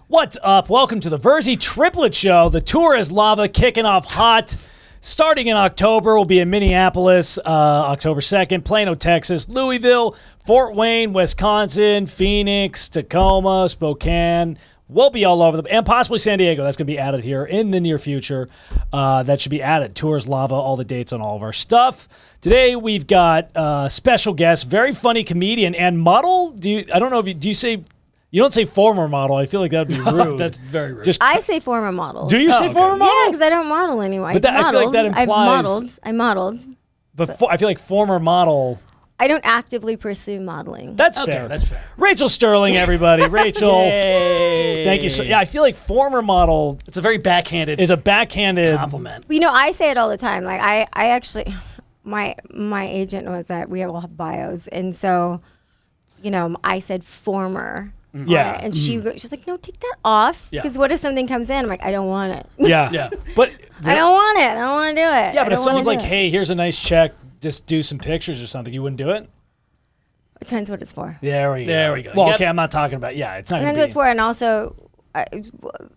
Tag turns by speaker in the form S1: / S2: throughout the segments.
S1: What's up? Welcome to the Virzi Triplets show. The tour is lava, kicking off hot. Starting in October, we'll be in Minneapolis, October 2nd, Plano, Texas, Louisville, Fort Wayne, Wisconsin, Phoenix, Tacoma, Spokane. We'll be all over them, and possibly San Diego. That's going to be added here in the near future. That should be added. Tours lava, all the dates on all of our stuff. Today we've got special guest, very funny comedian and model. I don't know if do you say. You don't say former model. I feel like that would be rude.
S2: That's very rude.
S3: I say former model.
S1: Do you say former model?
S3: Yeah, because I don't model anymore.
S1: But I feel like that implies...
S3: I modeled.
S1: But I feel like former model...
S3: I don't actively pursue modeling.
S1: That's
S2: okay,
S1: fair.
S2: That's fair.
S1: Rachel Sterling, everybody. Rachel.
S2: Yay.
S1: Thank you. So, yeah, I feel like former model...
S2: It's a very backhanded...
S1: Is a backhanded...
S2: compliment.
S3: You know, I say it all the time. Like, I actually... My agent was that we all have bios. And so, you know, I said former...
S1: Yeah.
S3: And she's like, no, take that off. Because what if something comes in? I'm like, I don't want it.
S1: Yeah.
S2: Yeah.
S1: But
S3: I don't want it. I don't want to do it.
S1: Yeah, but if someone's like, hey, here's a nice check, just do some pictures or something, you wouldn't do it?
S3: It depends what it's for.
S1: There we go.
S2: There we go.
S1: Well, okay, I'm not talking about, it's not going to be.
S3: Depends what it's for. And also,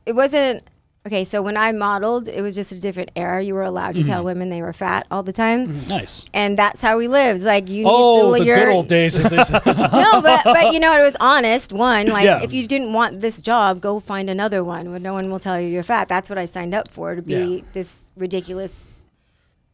S3: it wasn't, okay, so when I modeled, it was just a different era. You were allowed to tell women they were fat all the time.
S1: Nice.
S3: And that's how we lived. Like, you
S1: the
S3: need
S1: good old days, as they say.
S3: No, but you know, it was honest. One, like, if you didn't want this job, go find another one where no one will tell you you're fat. That's what I signed up for, to be this ridiculous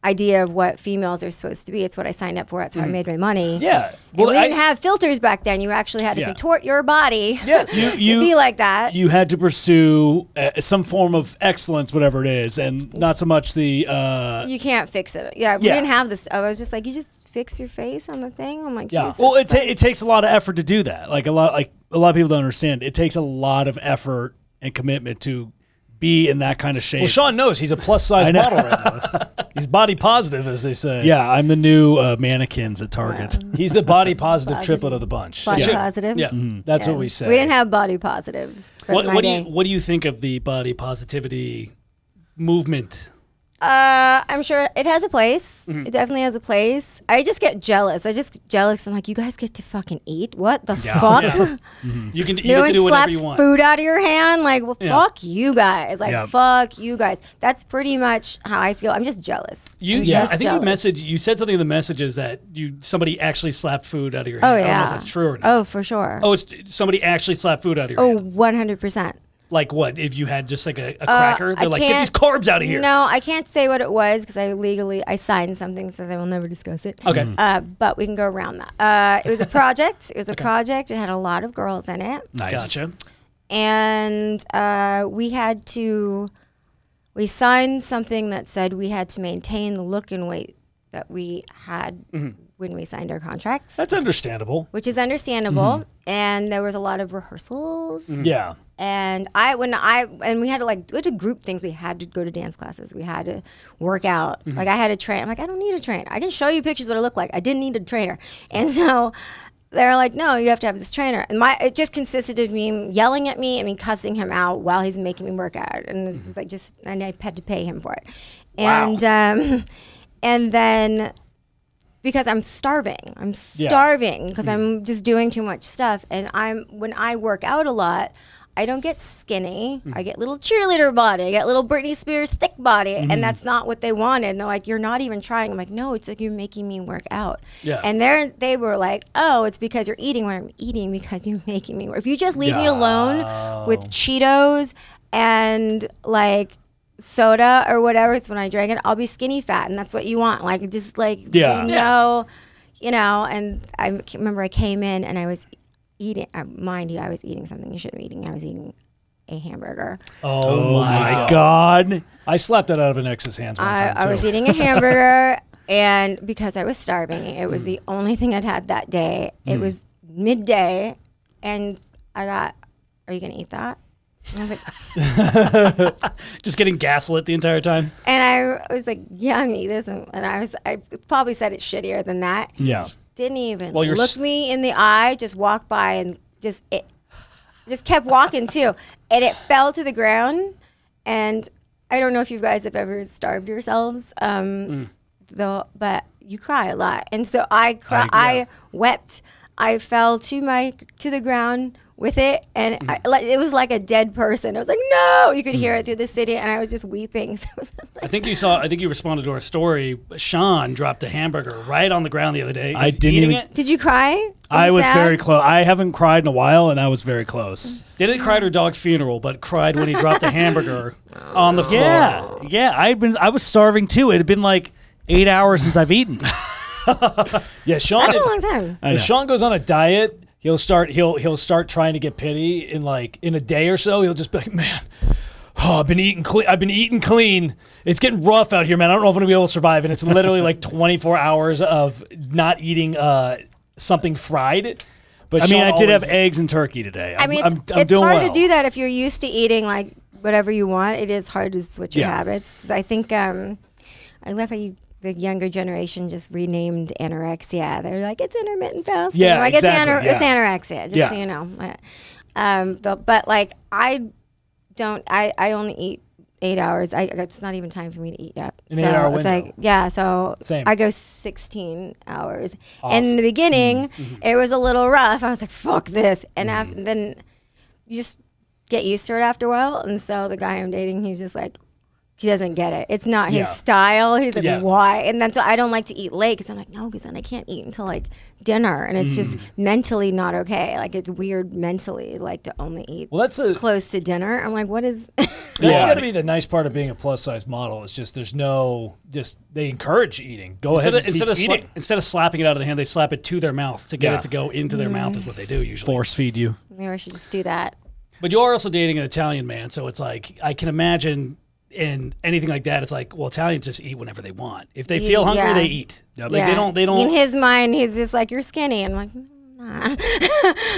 S3: idea of what females are supposed to be. It's what I signed up for. That's how I made my money.
S1: Yeah.
S3: Well, we didn't have filters back then. You actually had to contort your body to be like that.
S4: You had to pursue some form of excellence, whatever it is, and not so much the...
S3: You can't fix it. Yeah, we didn't have this. I was just like, you just fix your face on the thing? I'm like, Jesus
S4: Well, it takes a lot of effort to do that. Like a lot of people don't understand. It takes a lot of effort and commitment to be in that kind of shape.
S1: Well, Sean knows he's a plus-size model right now. He's body positive, as they say.
S4: Yeah, I'm the new mannequins at Target.
S3: Wow.
S1: He's the body positive triplet of the bunch.
S3: Body positive?
S2: Yeah.
S1: That's what we say.
S3: We didn't have body positives.
S2: What do you think of the body positivity movement?
S3: I'm sure it has a place. It definitely has a place. I just get jealous. I'm like, you guys get to fucking eat? What the fuck?
S2: Yeah. You can
S3: No one
S2: do whatever
S3: slaps
S2: you want.
S3: food out of your hand. Like, well, fuck you guys. Like, fuck you guys. That's pretty much how I feel. I'm just jealous.
S2: I think you said something in the messages that somebody actually slapped food out of your hand.
S3: Oh, yeah.
S2: I don't know if that's true or not.
S3: Oh, for sure.
S2: Oh, it's somebody actually slapped food out of your
S3: Oh,
S2: hand.
S3: 100%.
S2: Like what? If you had just like a cracker, they're like, get these carbs out of here.
S3: No, I can't say what it was because I signed something that says I will never discuss it.
S2: Okay.
S3: But we can go around that. It was a project. It was a project. It had a lot of girls in it.
S1: Nice.
S2: Gotcha.
S3: And we signed something that said we had to maintain the look and weight that we had when we signed our contracts.
S1: That's understandable.
S3: Which is understandable. And there was a lot of rehearsals.
S1: Yeah.
S3: And we had to group things. We had to go to dance classes. We had to work out. Like, I had a trainer. I'm like, I don't need a trainer. I can show you pictures of what I look like. I didn't need a trainer. And so they're like, no, you have to have this trainer. And it just consisted of me yelling at me and me cussing him out while he's making me work out. And it was like and I had to pay him for it.
S2: Wow.
S3: And then because I'm starving because I'm just doing too much stuff. And when I work out a lot, I don't get skinny. I get little cheerleader body. I get little Britney Spears thick body. And that's not what they wanted. And they're like, you're not even trying. I'm like, no, it's like you're making me work out.
S2: Yeah.
S3: And they were like, oh, it's because you're eating what I'm eating because you're making me work. If you just leave me alone with Cheetos and like soda or whatever, it's when I drink it, I'll be skinny fat. And that's what you want. Like, just like, you know. And I remember I came in and I was eating, mind you, I was eating something you shouldn't be eating. I was eating a hamburger.
S1: Oh my God. I slapped that out of an ex's hands one time, too.
S3: I was eating a hamburger, and because I was starving, it was the only thing I'd had that day. It was midday, and I got, are you going to eat that? And I was like,
S2: just getting gaslit the entire time.
S3: And I was like, yeah, I'm gonna eat this. And I probably said it shittier than that.
S1: Yeah.
S3: She didn't even
S2: Well,
S3: look me in the eye, just walked by and just kept walking too. And it fell to the ground. And I don't know if you guys have ever starved yourselves, but you cry a lot. And so I wept. I fell to the ground with it, and it was like a dead person. I was like, no, you could hear it through the city, and I was just weeping. So
S2: I think you responded to our story. Sean dropped a hamburger right on the ground the other day.
S4: I didn't even.
S2: it.
S3: Did you cry?
S4: I was
S3: sad?
S4: very close. I haven't cried in a while, and I was very close.
S2: Didn't cry at her dog's funeral, but cried when he dropped a hamburger on the floor.
S4: Yeah. I was starving too. It had been like 8 hours since I've eaten.
S1: Yeah, Sean.
S3: That's a long time.
S1: If Sean goes on a diet, he'll start trying to get pity in a day or so. He'll just be like, man, I've been eating clean. It's getting rough out here, man. I don't know if I'm gonna be able to survive. And it's literally like 24 hours of not eating something fried. But
S4: I mean,
S1: Sean
S4: I did have
S1: always-
S4: eggs and turkey today.
S3: I mean,
S4: I'm
S3: it's
S4: doing
S3: hard
S4: well.
S3: to do that if you're used to eating like whatever you want. It is hard to switch your
S4: Yeah.
S3: habits. 'Cause I think I love how the younger generation just renamed anorexia. They're like, it's intermittent fasting.
S4: Yeah,
S3: like
S4: exactly,
S3: it's
S4: yeah.
S3: anorexia. Just
S4: Yeah.
S3: so you know. But like I only eat 8 hours. It's not even time for me to eat yet.
S1: An 8-hour
S3: it's
S1: window.
S3: like, yeah, so
S1: Same.
S3: I go 16 hours.
S1: Off.
S3: And in the beginning, it was a little rough. I was like, fuck this. And then you just get used to it after a while. And so the guy I'm dating, he's just like, he doesn't get it. It's not his
S1: Yeah.
S3: style. He's like,
S1: Yeah.
S3: why? And then so I don't like to eat late because I'm like, no, because then I can't eat until like dinner. And it's just mentally not okay. Like it's weird mentally, like to only eat
S1: Well, that's a
S3: close to dinner. I'm like, what is?
S1: That's got to be the nice part of being a plus size model. It's just they encourage eating. Go ahead and keep eating.
S2: Instead of slapping it out of the hand, they slap it to their mouth to get it to go into their mouth. Is what they do usually.
S4: Force feed you.
S3: Maybe I should just do that.
S2: But you are also dating an Italian man, so it's like I can imagine in anything like that. It's like, well, Italians just eat whenever they want. If they feel hungry,
S3: Yeah.
S2: they eat. Like
S3: Yeah.
S2: they don't.
S3: In his mind, he's just like, you're skinny. I'm like, nah.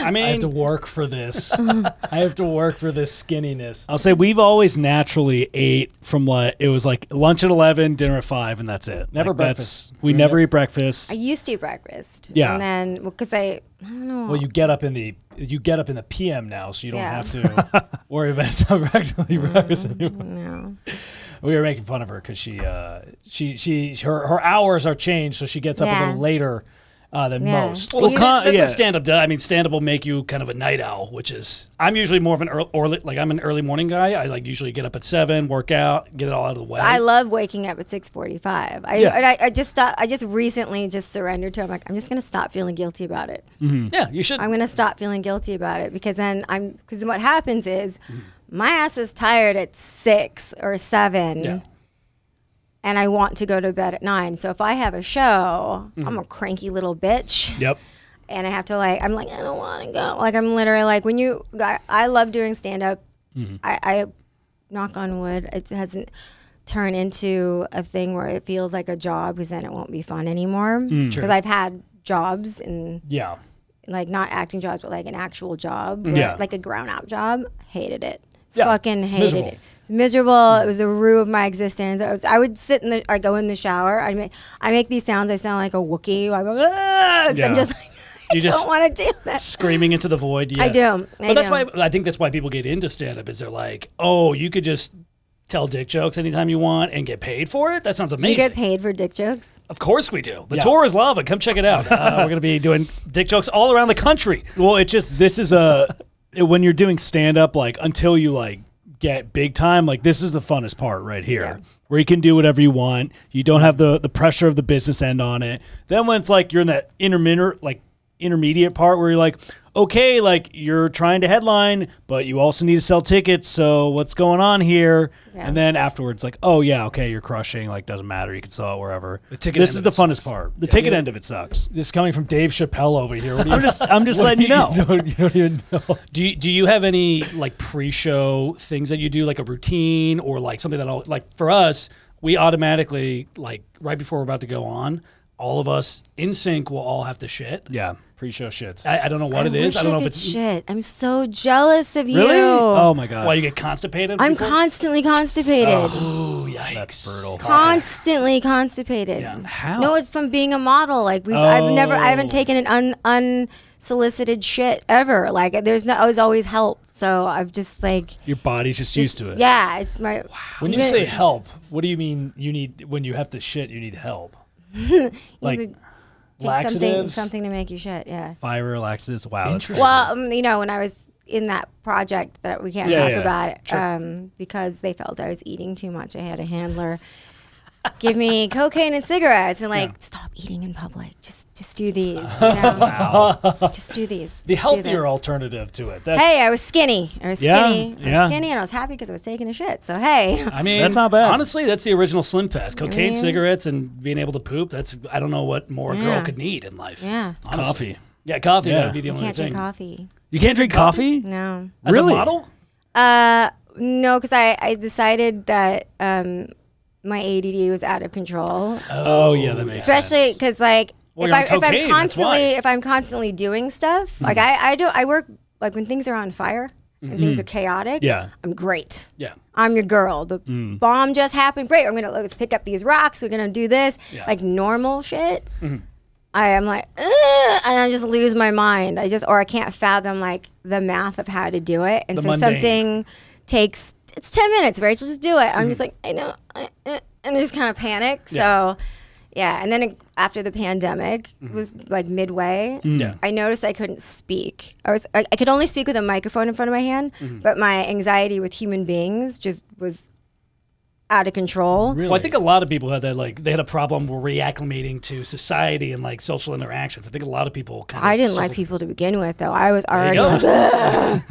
S2: I mean,
S1: I have to work for this. I have to work for this skinniness.
S4: I'll say we've always naturally ate from what it was like lunch at 11, dinner at 5, and that's it.
S1: Never
S4: Like,
S1: breakfast.
S4: We never eat breakfast.
S3: I used to eat breakfast.
S4: Yeah.
S3: And then, because I don't know.
S1: Well, you get up in the PM now, so you don't
S3: Yeah.
S1: have to worry about actually breakfast anymore.
S3: No.
S1: We were making fun of her because her hours are changed, so she gets up a
S3: Yeah.
S1: little later than
S3: Yeah.
S1: most.
S3: Well,
S2: well,
S3: you-
S2: that's
S4: yeah.
S2: what stand-up does. I mean, stand-up will make you kind of a night owl, which is I'm usually more of an I'm an early morning guy. I like usually get up at 7, work out, get it all out of the way.
S3: I love waking up at 6:45. I just stopped. I just recently just surrendered to it. I'm like, I'm just gonna stop feeling guilty about it.
S2: yeah, you should.
S3: I'm gonna stop feeling guilty about it because then because what happens is my ass is tired at 6 or 7.
S2: Yeah.
S3: And I want to go to bed at 9. So if I have a show, I'm a cranky little bitch.
S4: Yep.
S3: And I have to I'm like, I don't want to go. Like I'm literally like, I love doing stand up. I knock on wood, it hasn't turned into a thing where it feels like a job because then it won't be fun anymore. Because I've had jobs and
S1: Yeah.
S3: like not acting jobs, but like an actual job,
S4: Yeah.
S3: like a grown out job. Hated it.
S1: Yeah,
S3: Fucking
S1: it's
S3: hated
S1: miserable.
S3: it. It's miserable. It was the root of my existence. I would sit I go in the shower. I make these sounds. I sound like a Wookiee. I go, ah, 'cause
S4: Yeah.
S3: I'm just like, I
S2: You just-
S3: don't want to do that.
S2: Screaming into the void. Yeah.
S3: I do.
S2: But that's why I think that's why people get into stand-up is they're like, oh, you could just tell dick jokes anytime you want and get paid for it. That sounds amazing.
S3: You get paid for dick jokes?
S2: Of course we do. The
S1: Yeah.
S2: tour is lava. Come check it out. We're going to be doing dick jokes all around the country.
S4: Well, this is when you're doing stand up, like until you like get big time, like this is the funnest part right here.
S3: Yeah.
S4: Where you can do whatever you want. You don't have the pressure of the business end on it. Then when it's like you're in that intermediate part where you're like, okay, like you're trying to headline, but you also need to sell tickets. So what's going on here?
S3: Yeah.
S4: And then afterwards, like, oh yeah, okay, you're crushing. Like doesn't matter. You can sell it wherever.
S2: The ticket
S4: This
S2: end
S4: is
S2: of
S4: the
S2: it
S4: funnest
S2: sucks.
S4: part. The ticket end of it sucks.
S1: This is coming from Dave Chappelle over here. What do you,
S4: I'm just letting you know.
S1: you don't even know.
S2: Do you have any like pre-show things that you do, like a routine or like something that like for us, we automatically like right before we're about to go on, all of us in sync will all have to shit.
S4: Yeah.
S1: Pre-show shits.
S2: I don't know what it is. I don't know if it's
S3: shit. I'm so jealous of you.
S4: Really? Oh my god.
S2: why you get constipated.
S3: I'm
S2: before?
S3: constantly constipated.
S2: Oh, yikes.
S4: That's brutal.
S3: Constantly constipated.
S2: Yeah.
S4: How?
S3: No, it's from being a model. Like I haven't taken an unsolicited shit ever. Like I was always help. So I've just like
S4: Your body's just used to it.
S3: Yeah, it's my.
S1: When you
S3: even-
S1: say help, what do you mean? You need when you have to shit, you need help. Like Laxatives?
S3: something to make you shit. Yeah.
S4: Fiber laxatives. Wow. That's
S3: Well, you know, when I was in that project that we can't talk about it, because they felt I was eating too much, I had a handler give me cocaine and cigarettes and like stop eating in public. Just do these. You know?
S1: Wow.
S3: Just do these.
S1: The
S3: Just do
S1: healthier
S3: this.
S1: alternative to it. That's,
S3: Hey, I was skinny. I was skinny. I
S4: yeah.
S3: was skinny, and I was happy because I was taking a shit. So hey,
S2: I mean,
S4: That's not bad.
S2: Honestly, that's the original Slim Fast. Cocaine,
S3: mean-
S2: cigarettes, and being able to poop. That's I don't know what more a girl
S3: Yeah.
S2: could need in life.
S3: yeah,
S2: Honestly.
S4: coffee.
S2: Yeah, coffee.
S4: Yeah.
S2: That would be the
S3: I
S2: only
S3: can't
S2: thing.
S3: drink coffee.
S4: You can't drink coffee?
S3: No.
S2: As
S4: Really?
S2: a model?
S3: No, because I decided that my ADD was out of control.
S2: Oh, yeah, that makes
S3: Especially
S2: sense.
S3: because like
S2: Well, you're on cocaine, that's why.
S3: if I'm constantly doing stuff, like I work like when things are on fire and things are chaotic.
S4: Yeah.
S3: I'm great.
S2: Yeah.
S3: I'm your girl. The bomb just happened. Great. Let's pick up these rocks. We're gonna do this.
S2: Yeah.
S3: Like normal shit. I am like, ugh, and I just lose my mind. I can't fathom like the math of how to do it. And
S4: The
S3: so
S4: mundane.
S3: something takes, it's 10 minutes, Rachel, just do it. I'm just like, I know, and I just kind of panic. So, yeah. And then after the pandemic, it was like midway.
S2: Yeah.
S3: I noticed I couldn't speak. I could only speak with a microphone in front of my hand, but my anxiety with human beings just was out of control.
S2: Well, I think a lot of people had that, like, they had a problem reacclimating to society and, like, social interactions. I think a lot of people kind of...
S3: I didn't like people to begin with, though. I was already
S2: go.
S3: like, "Ugh."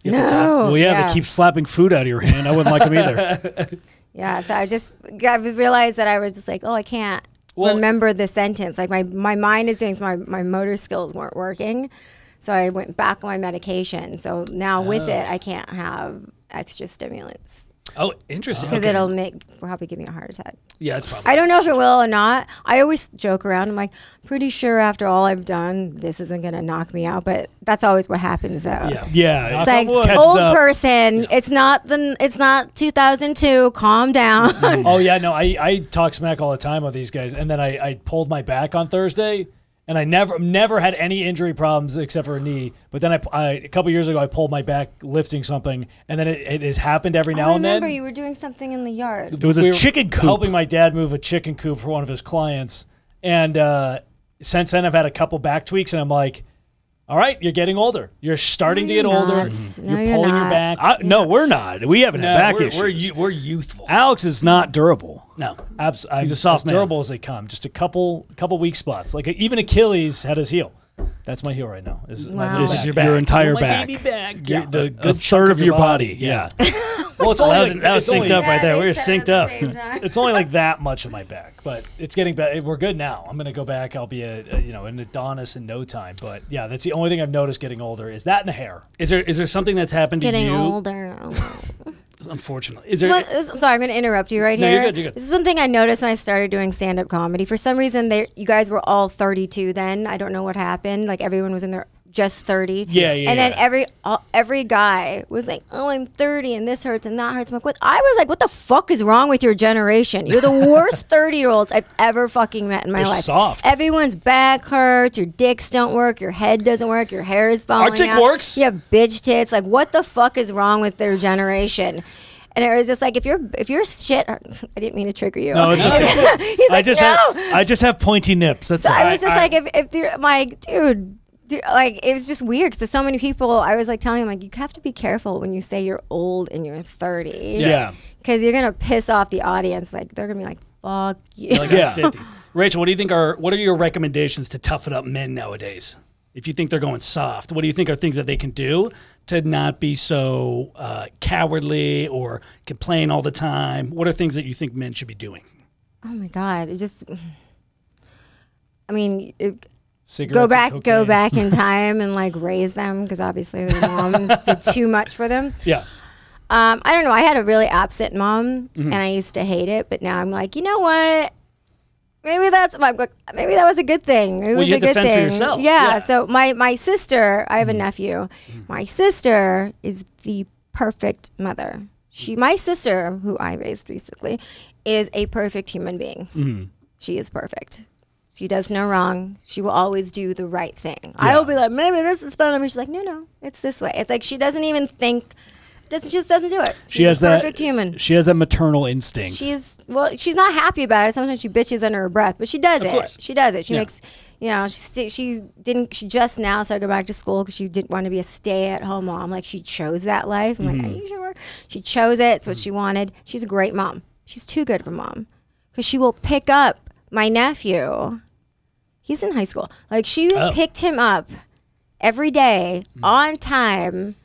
S3: No.
S4: Well, yeah, they keep slapping food out of your hand. I wouldn't like them either.
S3: Yeah, so I realized that I was just like, oh, I can't remember the sentence. Like my mind is doing, my motor skills weren't working. So I went back on my medication. So now with it, I can't have extra stimulants
S2: Oh, interesting.
S3: because
S2: Okay.
S3: it'll probably give me a heart attack.
S2: Yeah, it's probably...
S3: I don't know if it will or not. I always joke around. I'm like, pretty sure after all I've done, this isn't going to knock me out. But that's always what happens, though.
S2: Yeah.
S4: Yeah.
S3: It's like
S4: Catches
S3: old
S4: up.
S3: person. It's not 2002. Calm down.
S1: Oh yeah, no, I talk smack all the time with these guys, and then I pulled my back on Thursday, and I never had any injury problems except for a knee. But then a couple years ago I pulled my back lifting something, and then it has happened every now
S3: I
S1: and then.
S3: remember you were doing something in the yard.
S4: It was a
S1: We were
S4: chicken coop.
S1: helping my dad move a chicken coop for one of his clients, and since then I've had a couple back tweaks, and I'm like, all right, you're getting older. You're starting to get
S3: you're
S1: older.
S3: not.
S1: You're
S3: No, you're
S1: pulling your
S3: not.
S1: back.
S4: No, we're not. We haven't had back issues.
S2: We're youthful.
S4: Alex is not durable.
S2: No.
S1: I'm
S4: He's a soft
S1: as
S4: man.
S1: durable as they come. Just a couple weak spots. Like even Achilles had his heel. That's my heel right now. Is my
S3: Wow.
S1: little
S3: This
S1: back.
S2: Your back.
S4: Your entire
S2: My
S4: back.
S2: baby back.
S1: Yeah.
S2: The
S4: A
S2: good
S4: third of your body. Yeah.
S1: Well, it's only
S2: that was
S1: it's
S2: synced
S1: only-
S2: up right there. We were synced up.
S1: It's only like that much of my back, but it's getting better. We're good now. I'm gonna go back. I'll be an Adonis in no time. But yeah, that's the only thing I've noticed getting older is that and the hair.
S2: Is there something that's happened to
S3: Getting
S2: you?
S3: older.
S2: Unfortunately. Is there...
S3: I'm sorry, I'm going to interrupt you right
S2: No,
S3: here.
S2: you're good, you're good.
S3: This is one thing I noticed when I started doing stand-up comedy. For some reason, you guys were all 32 then. I don't know what happened. Like everyone was in their just 30.
S4: Yeah, yeah,
S3: And then
S4: yeah.
S3: every guy was like, "Oh, I'm 30 and this hurts and that hurts." I'm like, "What?" I was like, "What the fuck is wrong with your generation? You're the worst 30-year-olds I've ever fucking met in my
S1: They're
S3: life.
S1: soft.
S3: Everyone's back hurts, your dicks don't work, your head doesn't work, your hair is falling
S2: dick
S3: out.
S2: works.
S3: You have bitch tits. Like, what the fuck is wrong with their generation?" And it was just like, if you're shit, I didn't mean to trigger you.
S4: No, it's okay.
S3: He's like, no.
S4: I just have pointy nips. That's
S3: So
S4: all.
S3: I was just like, if you're like, dude, like it was just weird because there's so many people. I was like telling them like, you have to be careful when you say you're old and you're 30.
S4: Yeah.
S3: Because you're gonna piss off the audience. Like they're gonna be like, fuck you.
S2: Like
S4: Yeah.
S2: 50. Rachel, what do you think what are your recommendations to toughen up men nowadays? If you think they're going soft, what do you think are things that they can do to not be so cowardly or complain all the time? What are things that you think men should be doing?
S3: Oh my god, it just. I mean,
S1: Cigarettes
S3: go
S1: and
S3: back
S1: cocaine.
S3: in time and like raise them because obviously their moms did too much for them.
S2: Yeah.
S3: I don't know. I had a really absent mom, and I used to hate it. But now I'm like, you know what? Maybe that was a good thing. It was
S2: you
S3: a
S2: had to
S3: good
S2: fend for
S3: thing.
S2: yourself.
S3: Yeah.
S2: Yeah.
S3: So my sister, I have a nephew. My sister is the perfect mother. My sister, who I raised recently, is a perfect human being. She is perfect. She does no wrong. She will always do the right thing. I will be like, maybe this is fun. And she's like, no, it's this way. It's like she doesn't even think just doesn't do it.
S4: She has that
S3: perfect human.
S4: She has that maternal instinct.
S3: She's not happy about it. Sometimes she bitches under her breath, but she does it.
S2: Course.
S3: She does it. She makes, she just now started to go back to school because she didn't want to be a stay-at-home mom. Like, she chose that life. I'm like, are you sure? She chose it. It's what she wanted. She's a great mom. She's too good for mom because she will pick up my nephew. He's in high school. Like, she has picked him up every day on time.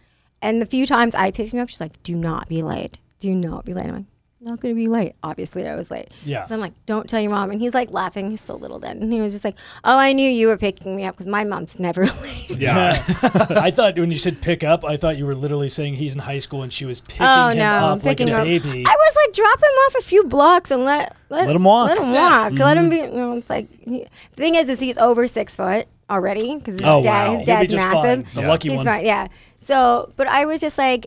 S3: And the few times I picked him up, she's like, do not be late. Do not be late. I'm like, I'm not going to be late. Obviously, I was late.
S1: Yeah.
S3: So I'm like, don't tell your mom. And he's like laughing. He's so little then. And he was just like, oh, I knew you were picking me up because my mom's never late.
S1: Yeah. I thought when you said pick up, I thought you were literally saying he's in high school and she was picking him up like a baby.
S3: I was like, drop him off a few blocks and let
S4: him walk.
S3: Let him walk. Let him be, it's like, the thing is he's over 6 foot already because his dad's massive.
S1: The lucky
S3: he's
S1: one.
S3: Fine, yeah. So, but I was just like,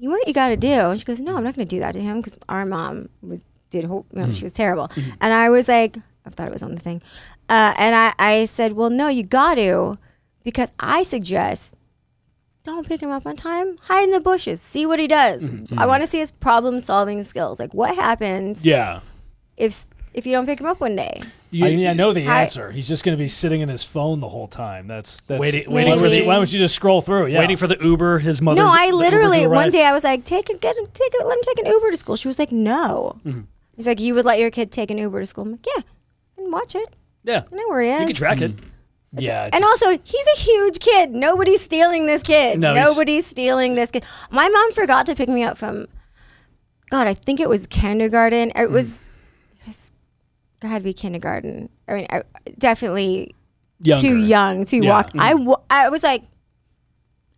S3: what you got to do? And she goes, no, I'm not going to do that to him because our mom she was terrible. And I was like, I thought it was on the thing. And I said, well, no, you got to, because I suggest don't pick him up on time. Hide in the bushes. See what he does. I want to see his problem-solving skills. Like, what happens if you don't pick him up one day?
S1: I know the answer. He's just going to be sitting in his phone the whole time. That's
S2: waiting.
S1: Why don't you just scroll through? Yeah.
S2: Waiting for the Uber. His mother.
S3: No, I literally one day I was like, let him take an Uber to school. She was like, no. He's like, you would let your kid take an Uber to school? I'm like, yeah, and watch it.
S2: Yeah,
S3: I know where he is.
S2: you can track it.
S1: Yeah.
S3: And also, he's a huge kid. Nobody's stealing this kid. Nobody's stealing this kid. My mom forgot to pick me up from, God, I think it was kindergarten. It was had to be kindergarten. I mean, definitely too young to be walking. I was like,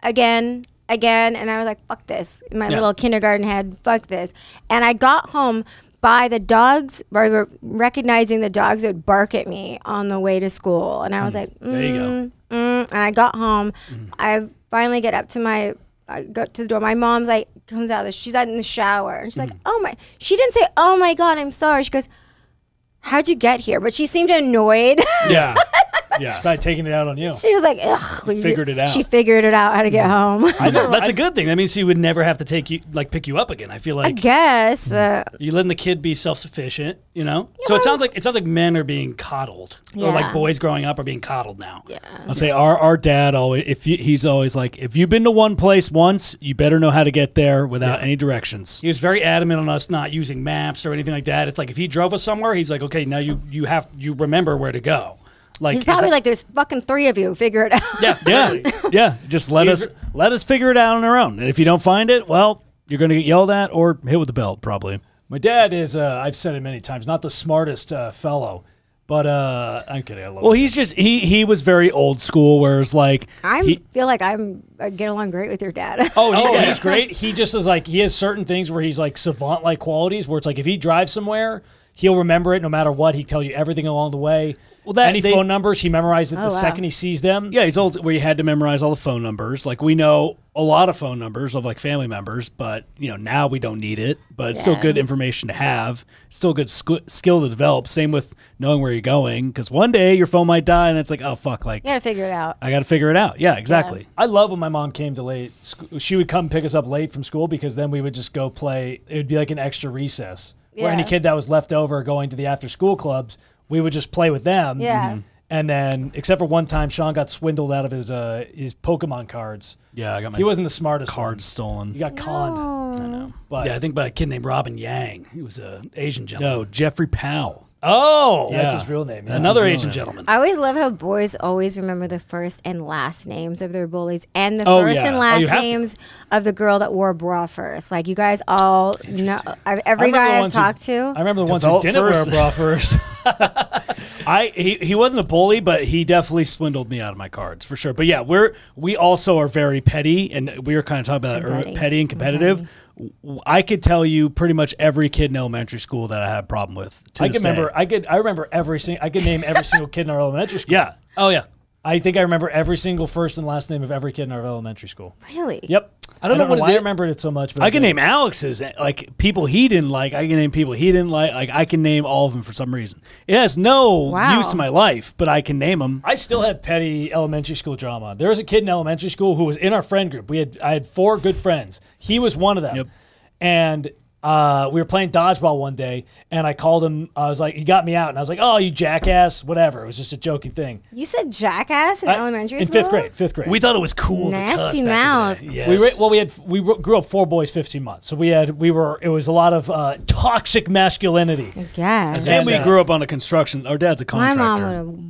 S3: again, and I was like, fuck this. My little kindergarten head, fuck this. And I got home by the dogs, recognizing the dogs would bark at me on the way to school. And I was like,
S2: there you go.
S3: And I got home. I finally get up to I go to the door. My mom's like, comes out, she's out in the shower. And she's like, she didn't say, oh my God, I'm sorry. She goes, how'd you get here? But she seemed annoyed.
S1: Yeah. She's probably taking it out on you.
S3: She was like, ugh.
S4: Figured it out.
S3: She figured it out how to get home.
S2: I know. That's a good thing. That means she would never have to pick you up again. I feel like.
S3: I guess.
S2: You letting the kid be self-sufficient, So it sounds like men are being coddled. Or like boys growing up are being coddled now.
S3: Yeah.
S4: I'll say our dad always, he's always like, if you've been to one place once, you better know how to get there without any directions.
S2: He was very adamant on us not using maps or anything like that. It's like if he drove us somewhere, he's like, okay, now you remember where to go. Like,
S3: he's probably like, there's fucking 3 of you. Figure it out.
S4: Yeah. Just let us figure it out on our own. And if you don't find it, well, you're going to get yelled at or hit with the belt, probably.
S1: My dad is, I've said it many times, not the smartest fellow, but I'm kidding. I love him.
S4: He's just, he was very old school, whereas like.
S3: I feel like I get along great with your dad.
S1: He's great. He just is like, he has certain things where he's like savant-like qualities where it's like if he drives somewhere, he'll remember it no matter what. He'd tell you everything along the way. Well, any phone numbers, he memorized it the second he sees them.
S4: Yeah, he's old where you had to memorize all the phone numbers. Like, we know a lot of phone numbers of like family members, but now we don't need it. But it's still good information to have. It's still a good skill to develop. Same with knowing where you're going, because one day your phone might die, and it's like, oh fuck, like
S3: you gotta figure it out.
S4: I gotta figure it out. Yeah, exactly.
S1: Yeah. I love when my mom came to late. She would come pick us up late from school because then we would just go play. It would be like an extra recess where any kid that was left over going to the after school clubs, we would just play with them.
S3: Yeah. Mm-hmm.
S1: And then, except for one time, Sean got swindled out of his Pokemon cards.
S4: Yeah, I got my
S1: He wasn't the smartest
S4: cards stolen.
S1: He got conned.
S3: I
S1: know. But
S2: I think by a kid named Robin Yang. He was an Asian gentleman.
S4: No, Jeffrey Powell.
S2: Oh,
S1: that's his real name. Yeah.
S2: Another Asian gentleman.
S3: I always love how boys always remember the first and last names of their bullies and the first and last names of the girl that wore a bra first. Like, you guys all know. Every guy I've talked to.
S1: I remember the ones who didn't wear a bra first.
S4: He wasn't a bully, but he definitely swindled me out of my cards for sure. But yeah, we also are very petty, and we were kind of talking about that, petty and competitive. I could tell you pretty much every kid in elementary school that I had a problem with. I remember every single. I could name every single kid in our elementary school.
S2: Yeah. Oh yeah.
S1: I think I remember every single first and last name of every kid in our elementary school.
S3: Really?
S1: Yep.
S2: I don't know what
S1: why I
S2: it is.
S1: remembered it so much. But
S4: I can name Alex's, like people he didn't like. I can name people he didn't like. Like I can name all of them for some reason. It has no
S3: Wow.
S4: use to my life, but I can name them.
S1: I still had petty elementary school drama. There was a kid in elementary school who was in our friend group. I had 4 good friends. He was one of them.
S4: Yep.
S1: And we were playing dodgeball one day, and I called him. I was like, he got me out, and I was like, "Oh, you jackass!" Whatever. It was just a joking thing.
S3: You said jackass in elementary
S1: in
S3: school?
S1: fifth grade.
S4: We thought it was cool.
S3: Nasty
S4: to cuss
S3: mouth.
S4: back in the day. Yes.
S1: We grew up 4 boys, 15 months. So it was a lot of toxic masculinity.
S3: I guess.
S4: And we grew up on a construction. Our dad's a
S3: My
S4: contractor.
S3: mom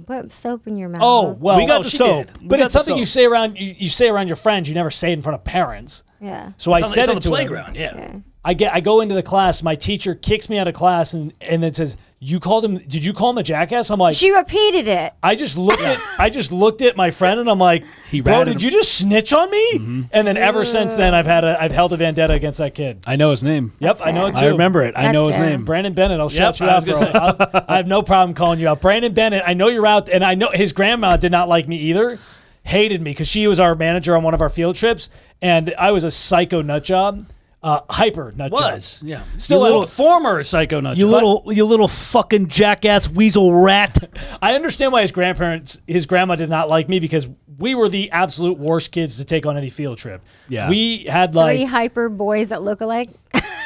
S3: would have put soap in your mouth.
S1: Oh well,
S4: We got the
S1: she
S4: soap.
S1: did.
S4: We
S1: But
S4: got
S1: it's
S4: the
S1: something
S4: soap.
S1: you say around you say around your friends. You never say it in front of parents.
S3: Yeah.
S1: So I
S2: It's
S1: said
S2: on
S1: it
S2: the
S1: to
S2: playground.
S1: him.
S2: Yeah.
S1: I go into the class. My teacher kicks me out of class and then says, "You called him? Did you call him a jackass?" I'm like,
S3: She repeated it.
S1: I just looked at my friend and I'm like, "Bro,
S4: ratted
S1: did
S4: him.
S1: you just snitch on me?" And then ever since then, I've held a vendetta against that kid.
S4: I know his name.
S1: Yep, I know it too.
S4: I remember it. I
S3: That's
S4: know his
S3: fair.
S4: name.
S1: Brandon Bennett, I'll shout you
S2: I
S1: out,
S2: was
S1: bro.
S2: gonna
S1: I have no problem calling you out. Brandon Bennett, I know you're out, and I know his grandma did not like me either. Hated me because she was our manager on one of our field trips, and I was a psycho nut job. Hyper nut job.
S2: Was. Yeah.
S1: Still
S2: You
S1: a-
S2: little former psycho nut
S4: You
S2: job.
S4: little fucking jackass weasel rat.
S1: I understand why his grandma did not like me because we were the absolute worst kids to take on any field trip.
S4: Yeah.
S1: We had
S3: 3 hyper boys that look alike.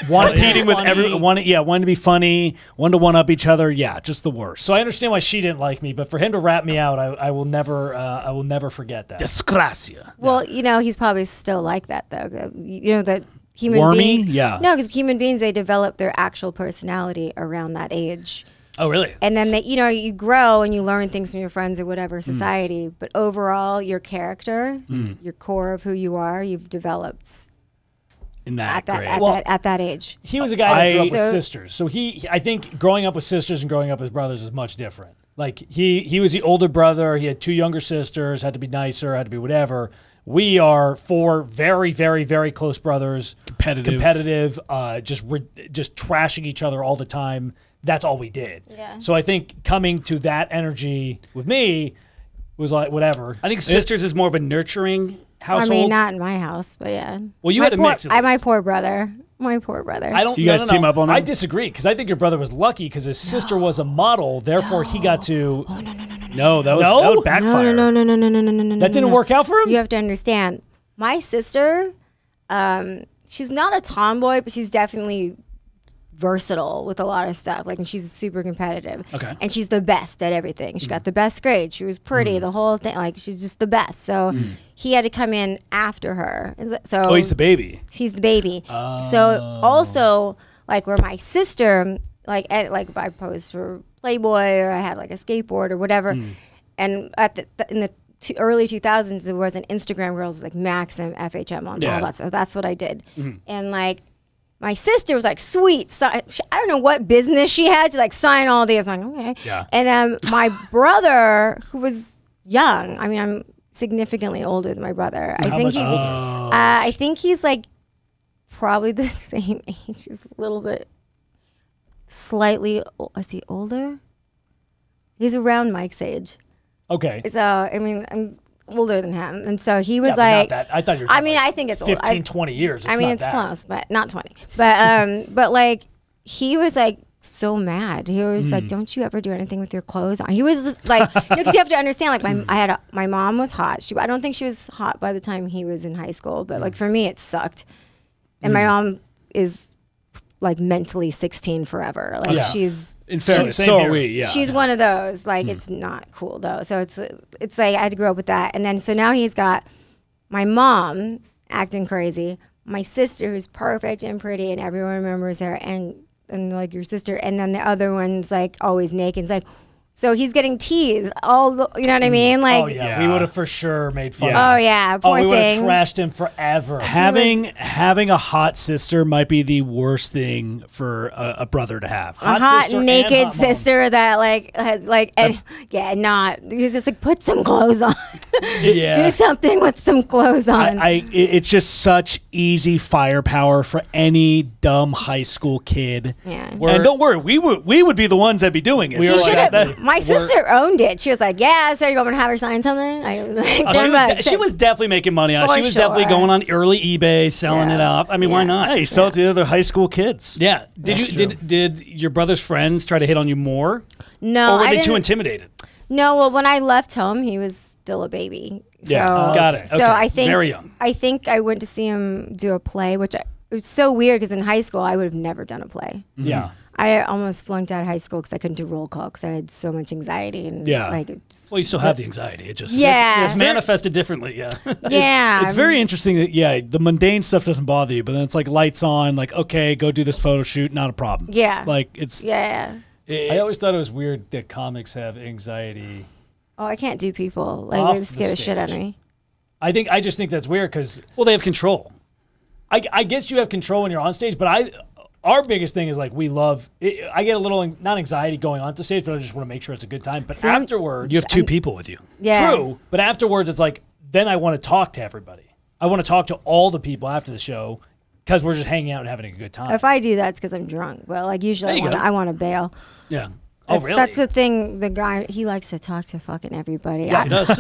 S4: Competing with
S1: funny.
S4: everyone. Wanted to be funny. Wanted to one up each other. Yeah, just the worst.
S1: So I understand why she didn't like me, but for him to rat me out, I will never forget that.
S4: Disgracia.
S3: Well, he's probably still like that though. That human
S4: Wormy?
S3: beings.
S4: Yeah.
S3: No, because human beings, they develop their actual personality around that age.
S2: Oh, really?
S3: And then you grow and you learn things from your friends or whatever society. But overall, your character, your core of who you are, you've developed
S4: In that grade.
S3: at that age.
S1: He was a guy that grew up with
S3: So-
S1: sisters. So I think growing up with sisters and growing up with brothers is much different. Like he was the older brother. He had 2 younger sisters, had to be nicer, had to be whatever. We are 4 very, very, very close brothers. Competitive, just trashing each other all the time. That's all we did.
S3: Yeah.
S1: So I think coming to that energy with me was like, whatever.
S2: I think sisters is more of a nurturing household.
S3: I mean, not in my house, but yeah.
S2: Well, you
S3: My
S2: had a mix, at
S3: My
S2: least.
S3: poor brother. My poor brother.
S1: I don't.
S4: You guys team up on him?
S1: I disagree because I think your brother was lucky because his sister was a model. Therefore, he got to.
S4: No, that
S1: No?
S4: would backfire.
S3: No.
S1: That didn't work out for him.
S3: You have to understand. My sister, she's not a tomboy, but she's definitely versatile with a lot of stuff. Like, and she's super competitive.
S2: Okay.
S3: And she's the best at everything. She got the best grade. She was pretty. The whole thing. Like, she's just the best. So he had to come in after her. So
S4: Oh, he's the baby.
S3: she's the baby. So also, like, where my sister, like if I posed for Playboy or I had like a skateboard or whatever, and in the early 2000s there was an Instagram girls like Maxim, FHM on all that. So that's what I did, and like. My sister was like, sweet. So, I don't know what business she had. She's like, sign all these. I'm like, okay.
S2: Yeah.
S3: And then my brother, who was young, I mean, I'm significantly older than my brother. I think he's like probably the same age. He's a little bit slightly, is he older? He's around Mike's age.
S1: Okay.
S3: So, I mean, I'm older than him. And so he was
S1: Yeah, but not
S3: like,
S1: that. I thought you were.
S3: I mean, I think it's
S1: 15, 20 years.
S3: I mean,
S1: not
S3: it's
S1: that.
S3: close, but not 20. But like, he was like so mad. He was like, "Don't you ever do anything with your clothes on?" He was just like, because you have to understand, like, my mom was hot. I don't think she was hot by the time he was in high school, but like for me, it sucked. And my mom is like mentally 16 forever. Like
S1: Yeah.
S3: she's
S4: In fairness,
S1: Same
S4: so
S1: here.
S4: are we. Yeah.
S3: She's one of those. Like it's not cool though. So it's like I had to grow up with that. And then so now he's got my mom acting crazy, my sister who's perfect and pretty and everyone remembers her, and like your sister, and then the other one's like always naked. It's like, so he's getting teased all the, you know what I mean? Like,
S1: Oh yeah, we would have for sure made fun.
S4: Yeah.
S3: oh
S1: of him.
S3: yeah,
S1: Oh,
S3: poor
S1: we would have
S3: thing.
S1: trashed him forever.
S4: Having a hot sister might be the worst thing for a brother to have.
S3: A hot
S1: sister and
S3: naked
S1: hot mom.
S3: sister that like has like he's just like, put some clothes on.
S4: Yeah.
S3: Do something with some clothes on.
S4: It's just such easy firepower for any dumb high school kid.
S3: Yeah.
S4: And don't worry, we would be the ones that'd be doing it.
S1: We
S3: She
S1: were
S3: should
S1: like
S3: have.
S1: that.
S3: My sister owned it. She was like, "Yeah, so you want me to have her sign something?" I was like,
S2: she was definitely making money on it. She was definitely going on early eBay, selling it off. I mean, why not?
S4: Yeah, you sell it to the other high school kids.
S2: Yeah. Did your brother's friends try to hit on you more?
S3: No,
S2: or were they too intimidated?
S3: No. Well, when I left home, he was still a baby. So,
S2: got it.
S3: So
S2: okay.
S3: I think
S2: very young.
S3: I think I went to see him do a play, which it was so weird because in high school I would have never done a play.
S2: Mm-hmm.
S1: Yeah.
S3: I almost flunked out of high school because I couldn't do roll call because I had so much anxiety and
S2: Well, you still have the anxiety. It just it's manifested differently. Yeah.
S3: Yeah.
S4: It's very interesting that the mundane stuff doesn't bother you, but then it's like lights on, like okay, go do this photo shoot, not a problem.
S3: Yeah.
S4: Like it's
S1: I always thought it was weird that comics have anxiety.
S3: Oh, I can't do people. Like
S1: Off
S3: they scare the shit out of me.
S1: I just think that's weird because
S2: they have control.
S1: I guess you have control when you're on stage, but our biggest thing is like we love. I get a little not anxiety going onto stage, but I just want to make sure it's a good time. But afterwards,
S2: you have two people with you.
S3: Yeah.
S1: True, but afterwards, it's like then I want to talk to everybody. I want to talk to all the people after the show because we're just hanging out and having a good time.
S3: If I do that, it's because I'm drunk. But like usually, I want to bail.
S2: Yeah.
S3: Really? That's the thing. The guy, he likes to talk to fucking everybody.
S2: Yeah, he does.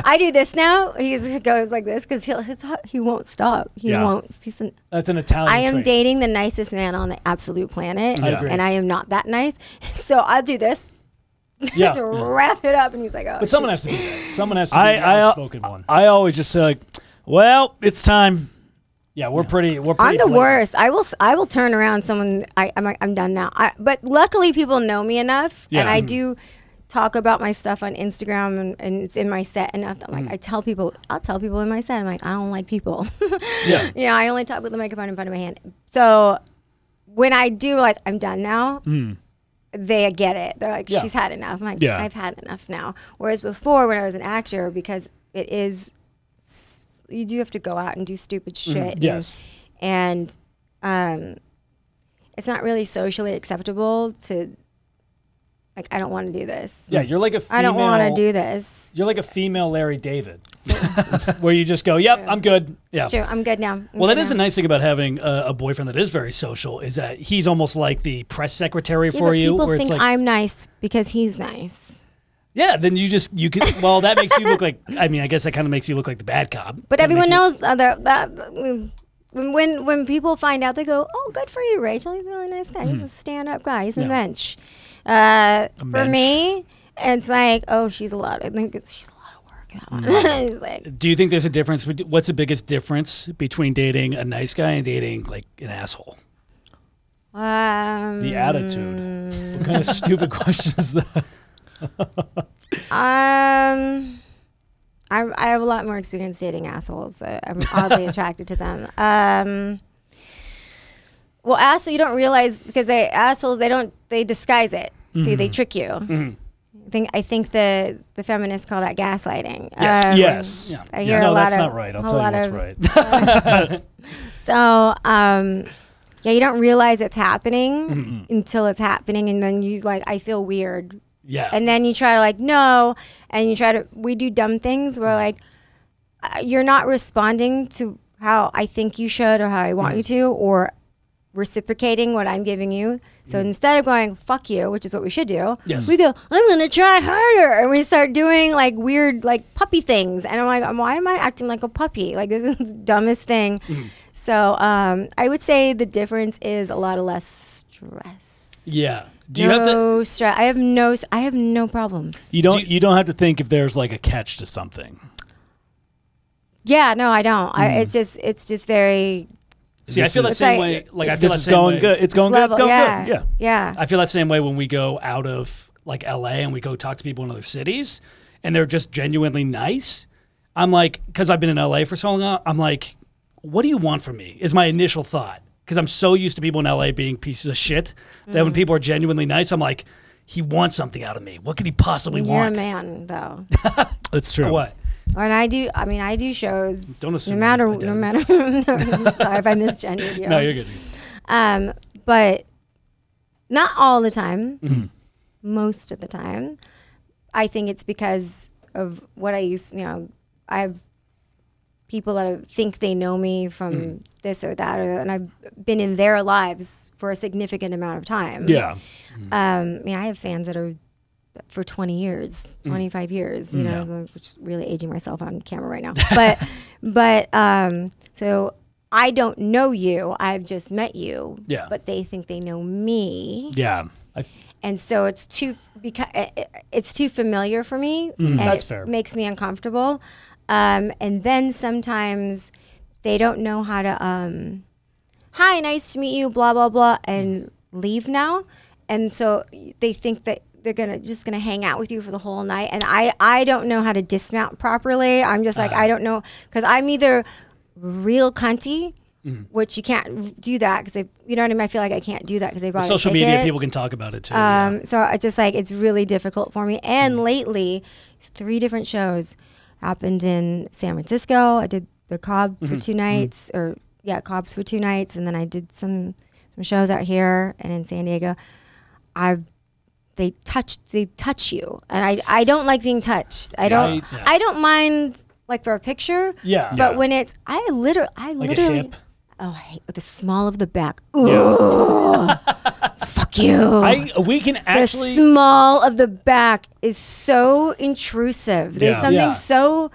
S3: I do this now. He goes like this because he won't stop. He won't.
S1: That's an Italian
S3: I am
S1: trait.
S3: dating the nicest man on the absolute planet, and I am not that nice. So I'll do this.
S1: Yeah.
S3: To wrap it up, and he's like, "Oh."
S1: But someone has to be that. Someone has to be the outspoken one.
S4: I always just say like, well, it's time.
S1: Yeah, we're pretty.
S3: I'm the worst. I will turn around someone. I'm done now. But luckily, people know me enough, and I do talk about my stuff on Instagram, and it's in my set enough. That I'm like, I'll tell people in my set. I'm like, I don't like people.
S1: Yeah.
S3: I only talk with the microphone in front of my hand. So when I do, like, I'm done now. They get it. They're like, she's had enough. I'm like, I've had enough now. Whereas before, when I was an actor, because it is. You do have to go out and do stupid shit.
S1: Yes.
S3: And it's not really socially acceptable to, like, I don't want to do this.
S1: Yeah, you're like a female.
S3: I don't want to do this.
S1: You're like a female Larry David. Where you just go, yep, I'm good. Yeah.
S3: It's true. I'm good now.
S2: Well, that is a nice thing about having a boyfriend that is very social is that he's almost like the press secretary for you.
S3: People
S2: where
S3: think
S2: it's like,
S3: I'm nice because he's nice.
S2: Yeah, then you can. Well, that makes you look like. I mean, I guess that kind of makes you look like the bad cop.
S3: But everyone knows that when people find out, they go, "Oh, good for you, Rachel. He's a really nice guy. He's a stand-up guy. He's a mensch." For me, it's like, "Oh, she's a lot. I think she's a lot of work." That one. Like,
S2: do you think there's a difference? What's the biggest difference between dating a nice guy and dating like an asshole?
S1: The attitude. What kind of stupid question is that?
S3: I have a lot more experience dating assholes. So I'm oddly attracted to them. Well, asshole, you don't realize because they disguise it. See, they trick you. I think the feminists call that gaslighting.
S1: Yes.
S2: Yeah.
S3: I hear a lot
S1: that's
S3: of,
S1: not right. I'll tell you what's right.
S3: So, you don't realize it's happening until it's happening, and then you like, I feel weird.
S2: Yeah.
S3: And then you try to we do dumb things where like, you're not responding to how I think you should or how I want you to, or reciprocating what I'm giving you. So instead of going, fuck you, which is what we should do, we go, I'm going to try harder. And we start doing like weird, like puppy things. And I'm like, why am I acting like a puppy? Like, this is the dumbest thing. So I would say the difference is a lot of less stress.
S2: Yeah. Do you have to
S3: stress? I have no problems.
S4: You don't have to think if there's like a catch to something.
S3: Yeah, no, I don't. It's just very.
S2: See, I feel that same way. Like I feel that
S4: this is
S2: same
S4: going
S2: way.
S4: good. It's going good. It's going good.
S3: Yeah.
S2: I feel that same way when we go out of like LA and we go talk to people in other cities, and they're just genuinely nice. I'm like, because I've been in LA for so long, I'm like, what do you want from me? Is my initial thought. Because I'm so used to people in LA being pieces of shit that when people are genuinely nice, I'm like, he wants something out of me. What could he possibly want?
S3: You're a man, though.
S4: That's true.
S2: What?
S3: And I do shows.
S2: Don't assume.
S3: No matter. I'm sorry if I misgendered you.
S2: No, you're good.
S3: But not all the time. Most of the time, I think it's because of what I used. I have people that think they know me from this or that, and I've been in their lives for a significant amount of time.
S4: Yeah.
S3: I have fans that are for 20 years, 25 years, you know, which is really aging myself on camera right now. So I don't know you. I've just met you.
S1: Yeah.
S3: But they think they know me.
S1: Yeah.
S3: And so it's too familiar for me. And
S1: That's
S3: it
S1: fair.
S3: makes me uncomfortable. And then sometimes they don't know how to, hi, nice to meet you, blah, blah, blah, and leave now. And so they think that they're just gonna hang out with you for the whole night. And I don't know how to dismount properly. I'm just like, I don't know, because I'm either real cunty, which you can't do that because you know what I mean? I feel like I can't do that because they bought
S2: Social
S3: a ticket.
S2: media, people can talk about it too.
S3: So it's just like, it's really difficult for me. And lately, 3 different shows happened in San Francisco. I did the Cobb for 2 nights, Cobb's for 2 nights. And then I did some shows out here and in San Diego. They touch you. And I don't like being touched. I don't mind like for a picture.
S1: Yeah.
S3: But when it's, I literally,
S1: Like a hip.
S3: oh, I hate the small of the back. Ooh, fuck you.
S1: We can actually.
S3: The small of the back is so intrusive. There's something so.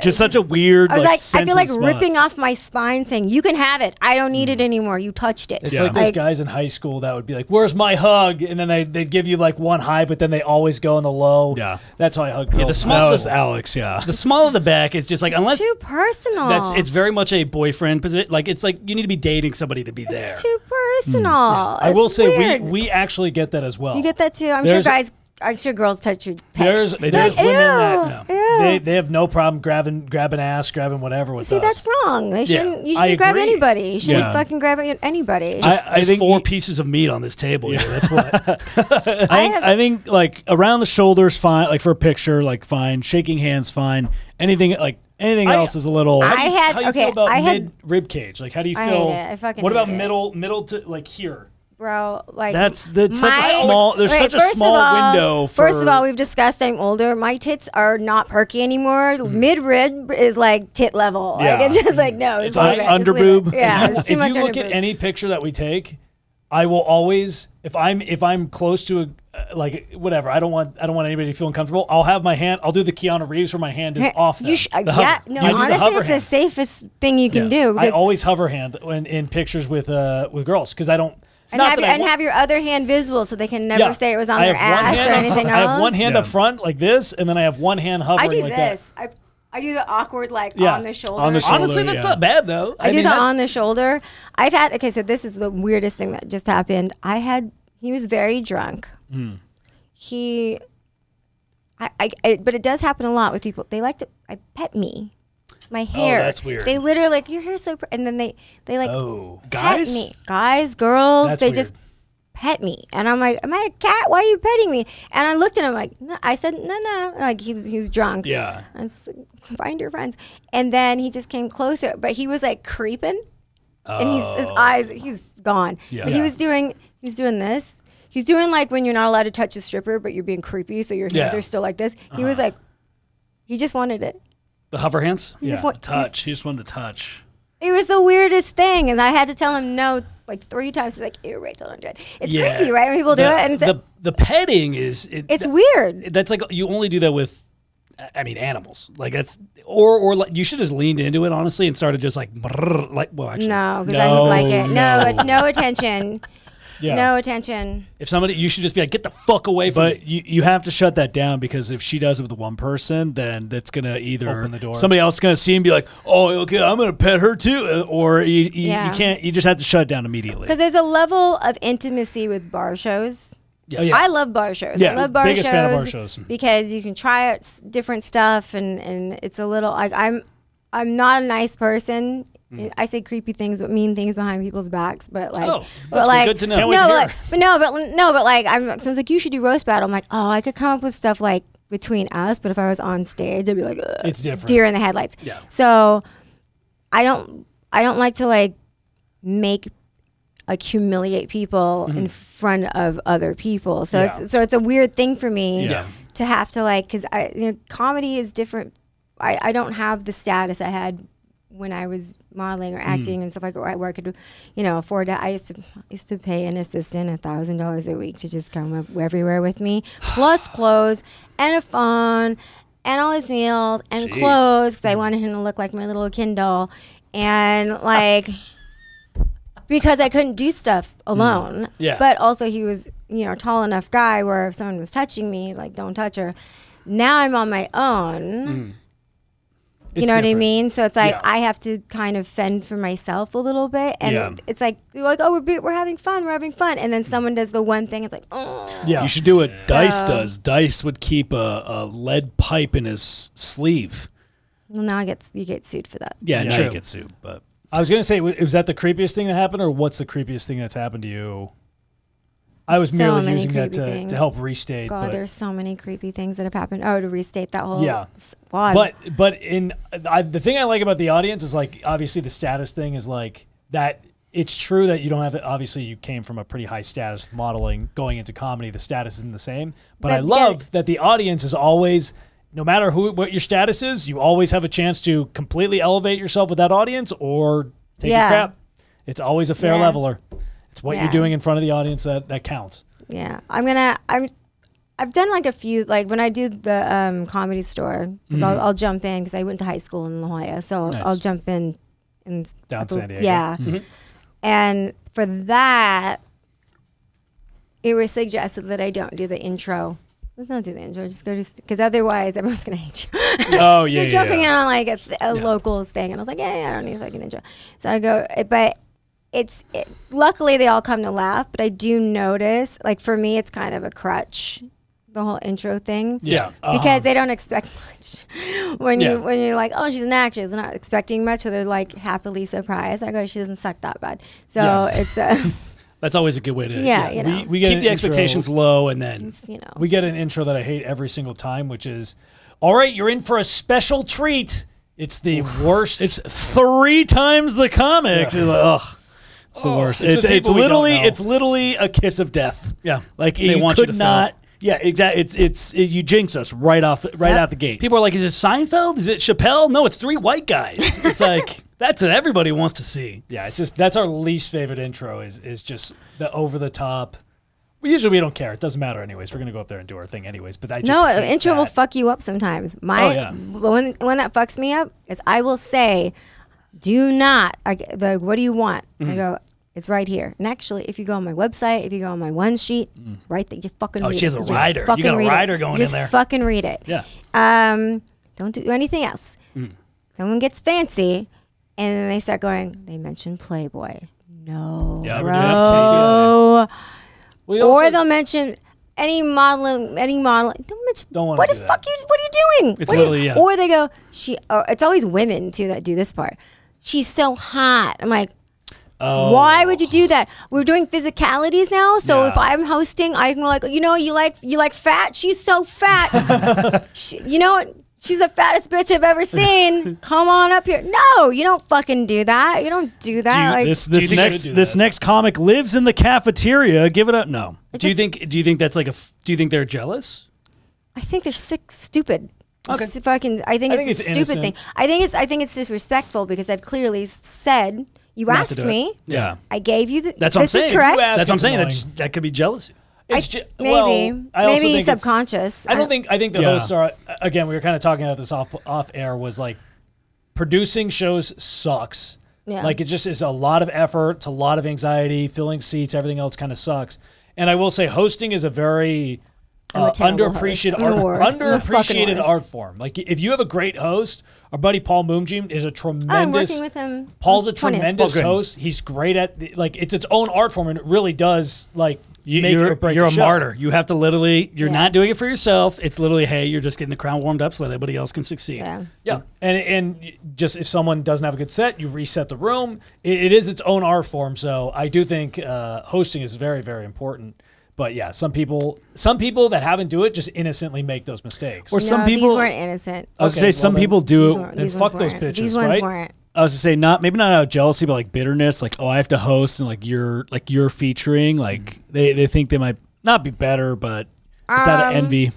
S1: Just such a weird.
S3: I was like,
S1: sense
S3: I feel like
S1: of smut.
S3: ripping off my spine, saying, "You can have it. I don't need it anymore. You touched it."
S1: It's like those guys in high school that would be like, "Where's my hug?" And then they'd give you like one high, but then they always go on the low.
S2: Yeah.
S1: That's how I hug girls.
S2: the small
S1: was Alex. Yeah.
S2: The small of the back is just like, unless
S3: too personal.
S2: it's very much a boyfriend position. Like it's like you need to be dating somebody to be there.
S3: It's too personal.
S1: I will say
S3: weird.
S1: we actually get that as well.
S3: You get that too. I'm sure girls touch your
S1: There's
S3: pecs.
S1: women that
S3: Ew.
S1: they have no problem grabbing ass, grabbing whatever with
S3: See,
S1: us.
S3: that's wrong. They shouldn't. You
S1: I
S3: shouldn't grab
S1: agree.
S3: anybody. You shouldn't
S1: Yeah.
S3: fucking grab anybody.
S1: I
S2: There's
S1: think
S2: 4 pieces of meat on this table. Yeah. That's what.
S1: I think like around the shoulders fine, like for a picture, like fine. Shaking hands fine. Anything else is a little.
S3: I had-
S1: how do you
S3: okay,
S1: feel about
S3: I had-
S1: mid rib cage? Like how do you feel?
S3: I hate it. I fucking
S1: What about
S3: hate it.
S1: middle to like here?
S3: Bro, like
S1: That's such a small. There's
S3: Wait,
S1: such a
S3: first of
S1: small
S3: all-
S1: window. For,
S3: First of all, we've discussed I'm older. My tits are not perky anymore. Mid rib is like tit level. Like
S1: Yeah.
S3: it's just like no,
S1: it's
S3: leave
S1: like
S3: it, just
S1: under
S3: leave it.
S1: boob.
S3: Yeah, it's too
S1: if
S3: much
S1: you look
S3: under
S1: at
S3: boob.
S1: any picture that we take, I will always if I'm close to a like whatever. I don't want anybody to feel uncomfortable. I'll have my hand. I'll do the Keanu Reeves where my hand is off. Them. The hover.
S3: No,
S1: I do the
S3: honestly,
S1: hover
S3: it's
S1: hand.
S3: the safest thing you can do.
S1: I
S3: Because
S1: always hover hand in pictures with girls because I don't.
S3: and have your other hand visible so they can never say it was on their ass or anything else.
S1: I have one hand up front like this, and then I have one hand hovering
S3: I do
S1: like
S3: this. I do the awkward like
S1: Yeah,
S3: on the shoulder.
S1: on the shoulder.
S2: Honestly, that's
S1: yeah.
S2: not bad though.
S3: I do
S2: mean,
S3: the
S2: that's-
S3: on the shoulder. So this is the weirdest thing that just happened. He was very drunk. But it does happen a lot with people. They like to pet me. My hair.
S1: that's weird.
S3: They literally like, your hair's so and then they like pet
S1: guys?
S3: me. Guys, girls,
S1: That's
S3: they
S1: weird.
S3: just pet me. And I'm like, am I a cat? Why are you petting me? And I looked at him like, no. I said, no. Like he was drunk.
S1: Yeah.
S3: I was like, find your friends. And then he just came closer, but he was like creeping. And his eyes, he's gone.
S1: Yeah.
S3: But he's doing this. He's doing like when you're not allowed to touch a stripper, but you're being creepy, so your hands
S1: Yeah.
S3: are still like this. He was like, he just wanted it.
S2: The hover hands.
S3: He just
S1: touch. He just wanted to touch.
S3: It was the weirdest thing, and I had to tell him no like 3 times. He's like, ew, Rachel, don't do it. It's creepy, right? When people do it, and
S2: the petting is
S3: it's weird.
S2: That's like you only do that with, I mean, animals. Like that's or like you should have just leaned into it honestly and started just like well actually
S3: No, because I would like it.
S1: no.
S3: No attention.
S1: Yeah.
S3: No attention.
S2: if somebody you should just be like get the fuck away from
S1: But
S2: me.
S1: you have to shut that down because if she does it with one person, then that's gonna either
S2: Open the door.
S1: somebody else is gonna see and be like, "Oh, okay, I'm gonna pet her too," or you
S3: Yeah.
S1: can't. You just have to shut it down immediately.
S3: Because there's a level of intimacy with bar shows.
S2: Yes.
S3: I love bar shows.
S1: Yeah,
S3: I love bar
S1: biggest
S3: shows,
S1: fan of bar shows.
S3: because you can try out different stuff, and it's a little like I'm not a nice person. I say creepy things, but mean things behind people's backs. But like,
S2: Oh,
S3: but
S2: that's
S3: like,
S2: good to know.
S1: Can't wait
S3: no,
S1: to
S3: but,
S1: hear.
S3: but like, someone's like, you should do roast battle. I'm like, oh, I could come up with stuff like between us, but if I was on stage, I'd be like, ugh,
S1: It's different.
S3: deer in the headlights.
S1: Yeah.
S3: So, I don't like to like humiliate people in front of other people. So
S1: Yeah.
S3: it's a weird thing for me
S1: Yeah.
S3: to have to like, because comedy is different. I don't have the status I had when I was modeling or acting and stuff like that, where I could, afford that. I used to pay an assistant $1,000 a week to just come up everywhere with me, plus clothes and a phone and all his meals and clothes, because I wanted him to look like my little Kindle, and like. Because I couldn't do stuff alone.
S1: Yeah.
S3: But also he was, tall enough guy where if someone was touching me, like, don't touch her. Now I'm on my own. You know what I mean? So it's like I have to kind of fend for myself a little bit. And it's like, you're like, oh, we're having fun. We're having fun. And then someone does the one thing. It's like, oh.
S4: Yeah. You should do what Dice does. Dice would keep a lead pipe in his sleeve.
S3: Well, now you get sued for that.
S4: Yeah, now you get sued. But
S1: I was going to say, was that the creepiest thing that happened, or what's the creepiest thing that's happened to you? I was merely using that to help restate.
S3: God, there's so many creepy things that have happened. Oh, to restate that whole squad.
S1: But the thing I like about the audience is, like, obviously the status thing is like that. It's true that you don't have it. Obviously, you came from a pretty high status modeling going into comedy. The status isn't the same. But I love that the audience is always, no matter what your status is, you always have a chance to completely elevate yourself with that audience or take your crap. It's always a fair leveler. It's what you're doing in front of the audience that counts.
S3: Yeah. I've done like a few, like when I do the Comedy Store, because I'll jump in, because I went to high school in La Jolla, so I'll jump in.
S1: Down San Diego.
S3: Yeah. And for that, it was suggested that I don't do the intro. Let's not do the intro. Just go because otherwise everyone's gonna hate you.
S4: Oh yeah,
S3: you're jumping in on like a locals thing, and I was like, yeah, I don't need like an intro. So I go, but luckily they all come to laugh. But I do notice, like for me, it's kind of a crutch, the whole intro thing.
S1: Yeah,
S3: because they don't expect much when you're like, oh, she's an actress, they're not expecting much, so they're like happily surprised. I go, she doesn't suck that bad. So it's
S2: That's always a good way to
S1: we get
S2: keep the expectations low, and then
S1: we get an intro that I hate every single time, which is, all right, you're in for a special treat. It's the worst.
S4: It's 3 times the comics.
S1: Yeah.
S4: It's like, ugh. It's the worst. It's literally a kiss of death.
S2: Yeah,
S4: like
S2: they want you to fail.
S4: Yeah, exactly. It's you jinx us right out the gate.
S2: People are like, is it Seinfeld? Is it Chappelle? No, it's 3 white guys. It's like that's what everybody wants to see.
S1: Yeah, it's just that's our least favorite intro is just the over the top. Usually we don't care. It doesn't matter anyways. We're gonna go up there and do our thing anyways. But I just
S3: the intro will fuck you up sometimes. When that fucks me up is I will say, do not what do you want? I go, it's right here. And actually, if you go on my website, if you go on my one sheet, it's right there. You fucking read it.
S2: Oh, she has a rider. You got a rider going in there.
S3: Just fucking read it.
S1: Yeah.
S3: Don't do anything else. Someone gets fancy, and then they start going, they mention Playboy. No, bro. Or they'll mention any modeling. Don't mention. What the fuck? What are you doing?
S2: It's literally,
S3: Or they go, it's always women, too, that do this part. She's so hot. I'm like, why would you do that? We're doing physicalities now, so if I'm hosting, I can like, you like fat. She's so fat. She's the fattest bitch I've ever seen. Come on up here. No, you don't fucking do that. You don't do that.
S4: This next comic lives in the cafeteria. Give it up. No.
S2: Do you think that's like do you think they're jealous?
S3: I think they're sick, stupid.
S2: Okay.
S3: I think it's a stupid thing. I think it's disrespectful because I've clearly said. You asked me.
S4: Yeah.
S3: I gave you
S2: That's what I'm saying.
S3: This is correct.
S2: That's what I'm saying. That could be jealousy.
S3: Maybe subconscious.
S1: I think the hosts are, again, we were kind of talking about this off air, was like producing shows sucks.
S3: Yeah.
S1: Like it just is a lot of effort, it's a lot of anxiety, filling seats, everything else kind of sucks. And I will say hosting is a very underappreciated art form. Like if you have a great host, our buddy Paul Moomjean is a tremendous.
S3: I'm working with him.
S1: Paul's a tremendous host. He's great at it's its own art form, and it really does make or break
S2: you're
S1: the
S2: a
S1: show.
S2: martyr. You have to literally. You're not doing it for yourself. It's literally, hey, you're just getting the crowd warmed up so that everybody else can succeed.
S1: Yeah. And just if someone doesn't have a good set, you reset the room. It is its own art form. So I do think hosting is very, very important. But yeah, some people that haven't do it just innocently make those mistakes.
S3: Or some people these weren't innocent.
S4: I was gonna say some people do it.
S1: Then fuck those bitches.
S3: These ones weren't.
S4: I was to say maybe not out of jealousy, but like bitterness. Like, I have to host, and like you're featuring. Like they think they might not be better, but it's out of envy.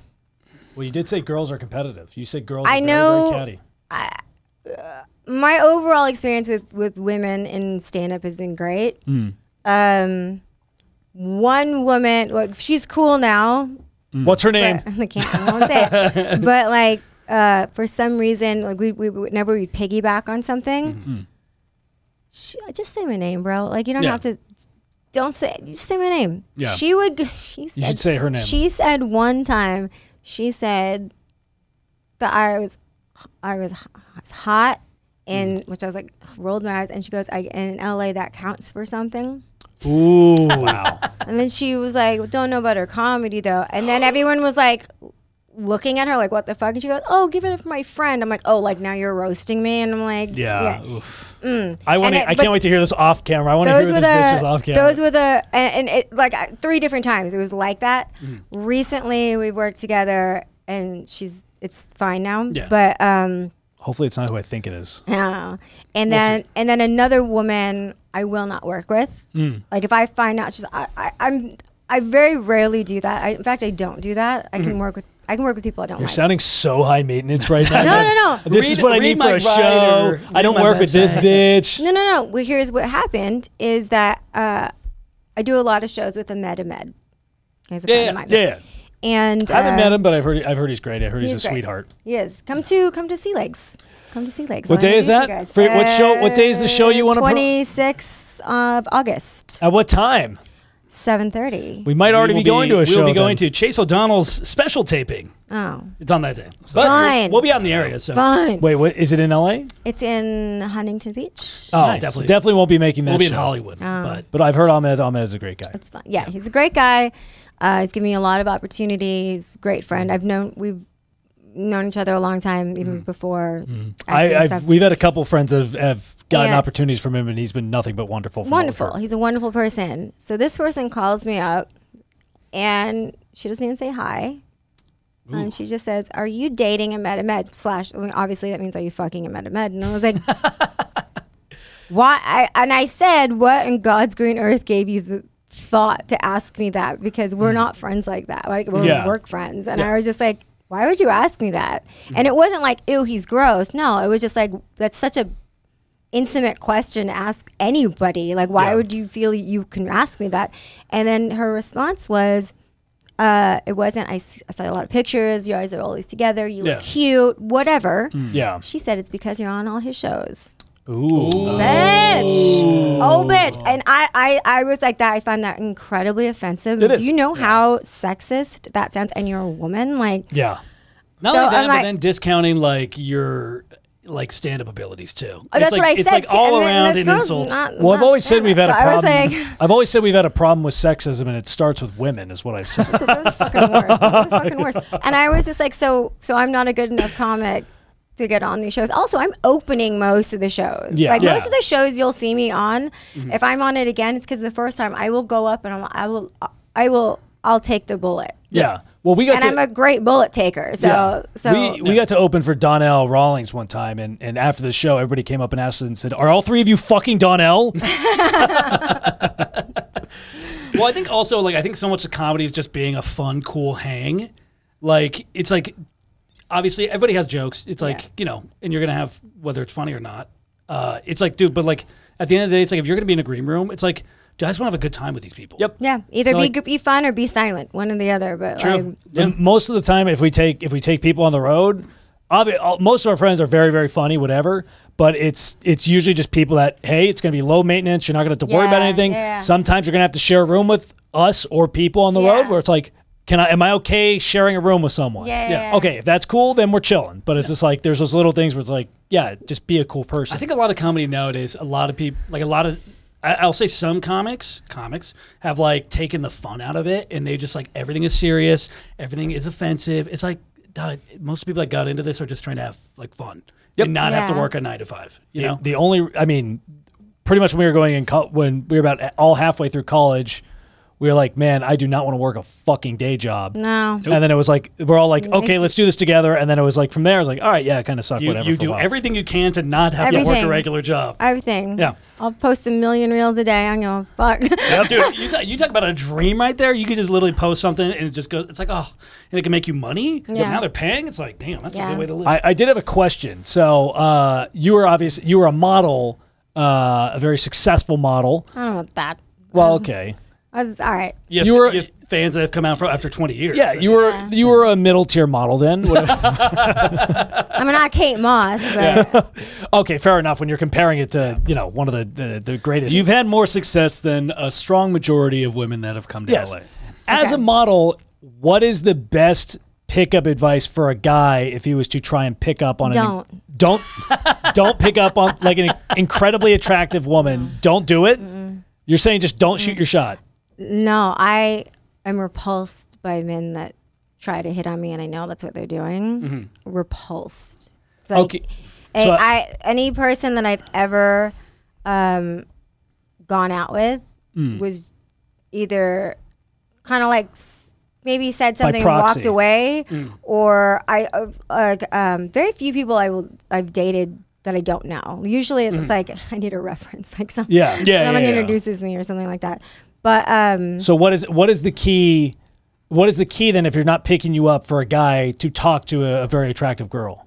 S1: Well, you did say girls are competitive. You said girls are very, very catty.
S3: my overall experience with women in stand-up has been great. One woman, like, she's cool now.
S1: What's her name?
S3: I won't say it. But like, for some reason, like we whenever we piggyback on something, just say my name, bro. Like, you don't have to. Don't say. Just say my name.
S1: Yeah.
S3: She said.
S1: You should say her name.
S3: She said one time. She said that I was hot, and which I was like, rolled my eyes, and she goes, in LA that counts for something.
S1: Ooh, wow.
S3: And then she was like, don't know about her comedy though. And then everyone was like looking at her like, what the fuck? And she goes, oh, give it up for my friend. I'm like, oh, like now you're roasting me. And I'm like,
S1: yeah. I can't wait to hear this off camera. I want to hear this bitches off camera.
S3: Those were and it, like 3 different times it was like that. Recently we worked together and it's fine now.
S1: Yeah.
S3: But
S1: hopefully it's not who I think it is.
S3: yeah. And then another woman I will not work with. Like if I find out I very rarely do that. In fact, I don't do that. I can work with people I don't
S1: You're
S3: like.
S1: sounding so high maintenance right now.
S3: No.
S1: This is what I need for a show. I don't work with this bitch.
S3: No. Well, here's what happened is that I do a lot of shows with Ahmed. He's a friend of mine.
S1: Yeah.
S3: And
S1: I haven't met him, but I've heard he's great. I heard he's a
S3: great.
S1: sweetheart.
S3: He is. Come to Sea Legs. Come to Sea Legs.
S1: What day is that? What day is the show you want to
S3: 26th of August.
S1: At what time?
S3: 7:30.
S1: We might already be going to a show.
S2: We'll be going to Chase O'Donnell's special taping.
S3: Oh.
S2: It's on that day.
S3: Fine.
S2: We'll be out in the area. So.
S3: Fine.
S1: Wait, what is it in LA?
S3: It's in Huntington Beach.
S1: Oh,
S2: Nice.
S1: Definitely won't be making that.
S2: We'll be
S1: show.
S2: in Hollywood.
S3: Oh.
S1: But I've heard Ahmed is a great guy.
S3: It's fun. Yeah, he's a great guy. He's given me a lot of opportunities. Great friend. We've known each other a long time, even before.
S1: We've had a couple friends that have gotten opportunities from him, and he's been nothing but wonderful.
S3: Wonderful. He's a wonderful person. So this person calls me up, and she doesn't even say hi. Ooh. And she just says, "Are you dating Ahmed?" Obviously that means, "Are you fucking Ahmed?" And I was like, "Why?" I said, "What in God's green earth gave you the thought to ask me that? Because we're not friends like that. Like we're work friends." And I was just like, "Why would you ask me that?" And it wasn't like, "Ew, he's gross." No, it was just like, that's such a intimate question to ask anybody. Like, why would you feel you can ask me that? And then her response was, it wasn't, I saw a lot of pictures, you guys are always together, you look cute, whatever.
S1: Yeah.
S3: She said, it's because you're on all his shows.
S1: Ooh.
S3: Bitch. Oh, bitch. And I was like that. I found that incredibly offensive. Do you know how sexist that sounds? And you're a woman? Like,
S1: yeah.
S2: Not only that, but then discounting like your like stand-up abilities too.
S3: Oh, that's
S2: like,
S3: what I said.
S2: It's like all around
S3: an
S2: an insult.
S1: Well, I've always said we've had a problem. I've always said we've had a problem with sexism, and it starts with women, is what I've said.
S3: They're the fucking worst. They're the fucking worst. And I was just like, so I'm not a good enough comic to get on these shows. Also, I'm opening most of the shows.
S1: Yeah.
S3: Like most of the shows you'll see me on. If I'm on it again, it's because the first time I will go up and I'll take the bullet.
S1: Yeah. Well,
S3: I'm a great bullet taker. So
S1: we got to open for Donnell Rawlings one time, and after the show, everybody came up and asked us and said, "Are all 3 of you fucking Donnell?"
S2: Well, I think also like I think so much of comedy is just being a fun, cool hang. Like it's like obviously everybody has jokes. It's like and you're gonna have whether it's funny or not. It's like, dude, but like at the end of the day, it's like if you're gonna be in a green room, it's like, I just want to have a good time with these people.
S1: Yep.
S3: Yeah. Either be fun or be silent. One or the other. But
S1: true. Most of the time, if we take people on the road, most of our friends are very, very funny, whatever. But it's usually just people that, hey, it's going to be low maintenance. You're not going to have to worry about anything. Yeah. Sometimes you're going to have to share a room with us or people on the road where it's like, am I okay sharing a room with someone?
S3: Yeah.
S1: Okay, if that's cool, then we're chilling. But it's just like there's those little things where it's like, just be a cool person.
S2: I think a lot of comedy nowadays, a lot of people, like I'll say some comics have like taken the fun out of it, and they just like everything is serious, everything is offensive. It's like most people that got into this are just trying to have like fun and not have to work a 9 to 5. You know,
S1: pretty much when we were going when we were about all halfway through college, we were like, man, I do not want to work a fucking day job.
S3: No.
S1: And then it was like, we're all like, okay,
S3: Makes-
S1: let's do this together. And then it was like, from there, I was like, all right, yeah, it kind of sucked, whatever.
S2: You
S1: for a
S2: do
S1: while.
S2: everything you can to not have to work
S3: Everything.
S2: a regular job.
S3: Everything.
S1: Yeah.
S3: I'll post a million reels a day. I don't give a fuck.
S2: Dude, you talk about a dream right there. You could just literally post something and it just goes. It's like, oh, and it can make you money. But
S3: Yeah.
S2: now they're paying. It's like, damn, that's a
S3: Yeah.
S2: good way to live.
S1: I did have a question. So you were a model, a very successful model.
S3: I don't know about that.
S1: Well, okay.
S3: I was all right.
S2: you
S1: were-
S2: have fans that have come out after 20 years.
S1: Yeah, you were a middle tier model then.
S3: I'm not Kate Moss, but
S1: Okay, fair enough. When you're comparing it to one of the greatest.
S4: You've had more success than a strong majority of women that have come to
S1: yes.
S4: LA.
S1: As
S3: Okay.
S1: a model, what is the best pickup advice for a guy if he was to try and pick up on don't pick up on like an incredibly attractive woman. Don't do it. You're saying just don't shoot your shot.
S3: no, I am repulsed by men that try to hit on me, and I know that's what they're doing. Repulsed. It's like,
S1: Okay. So
S3: any person that I've ever gone out with was either kind of like maybe said something and
S1: proxy.
S3: walked away, or very few people I've dated that I don't know. Usually it's like I need a reference, like someone introduces me or something like that. But
S1: So what is the key? What is the key then if you're not picking you up for a guy to talk to a very attractive girl?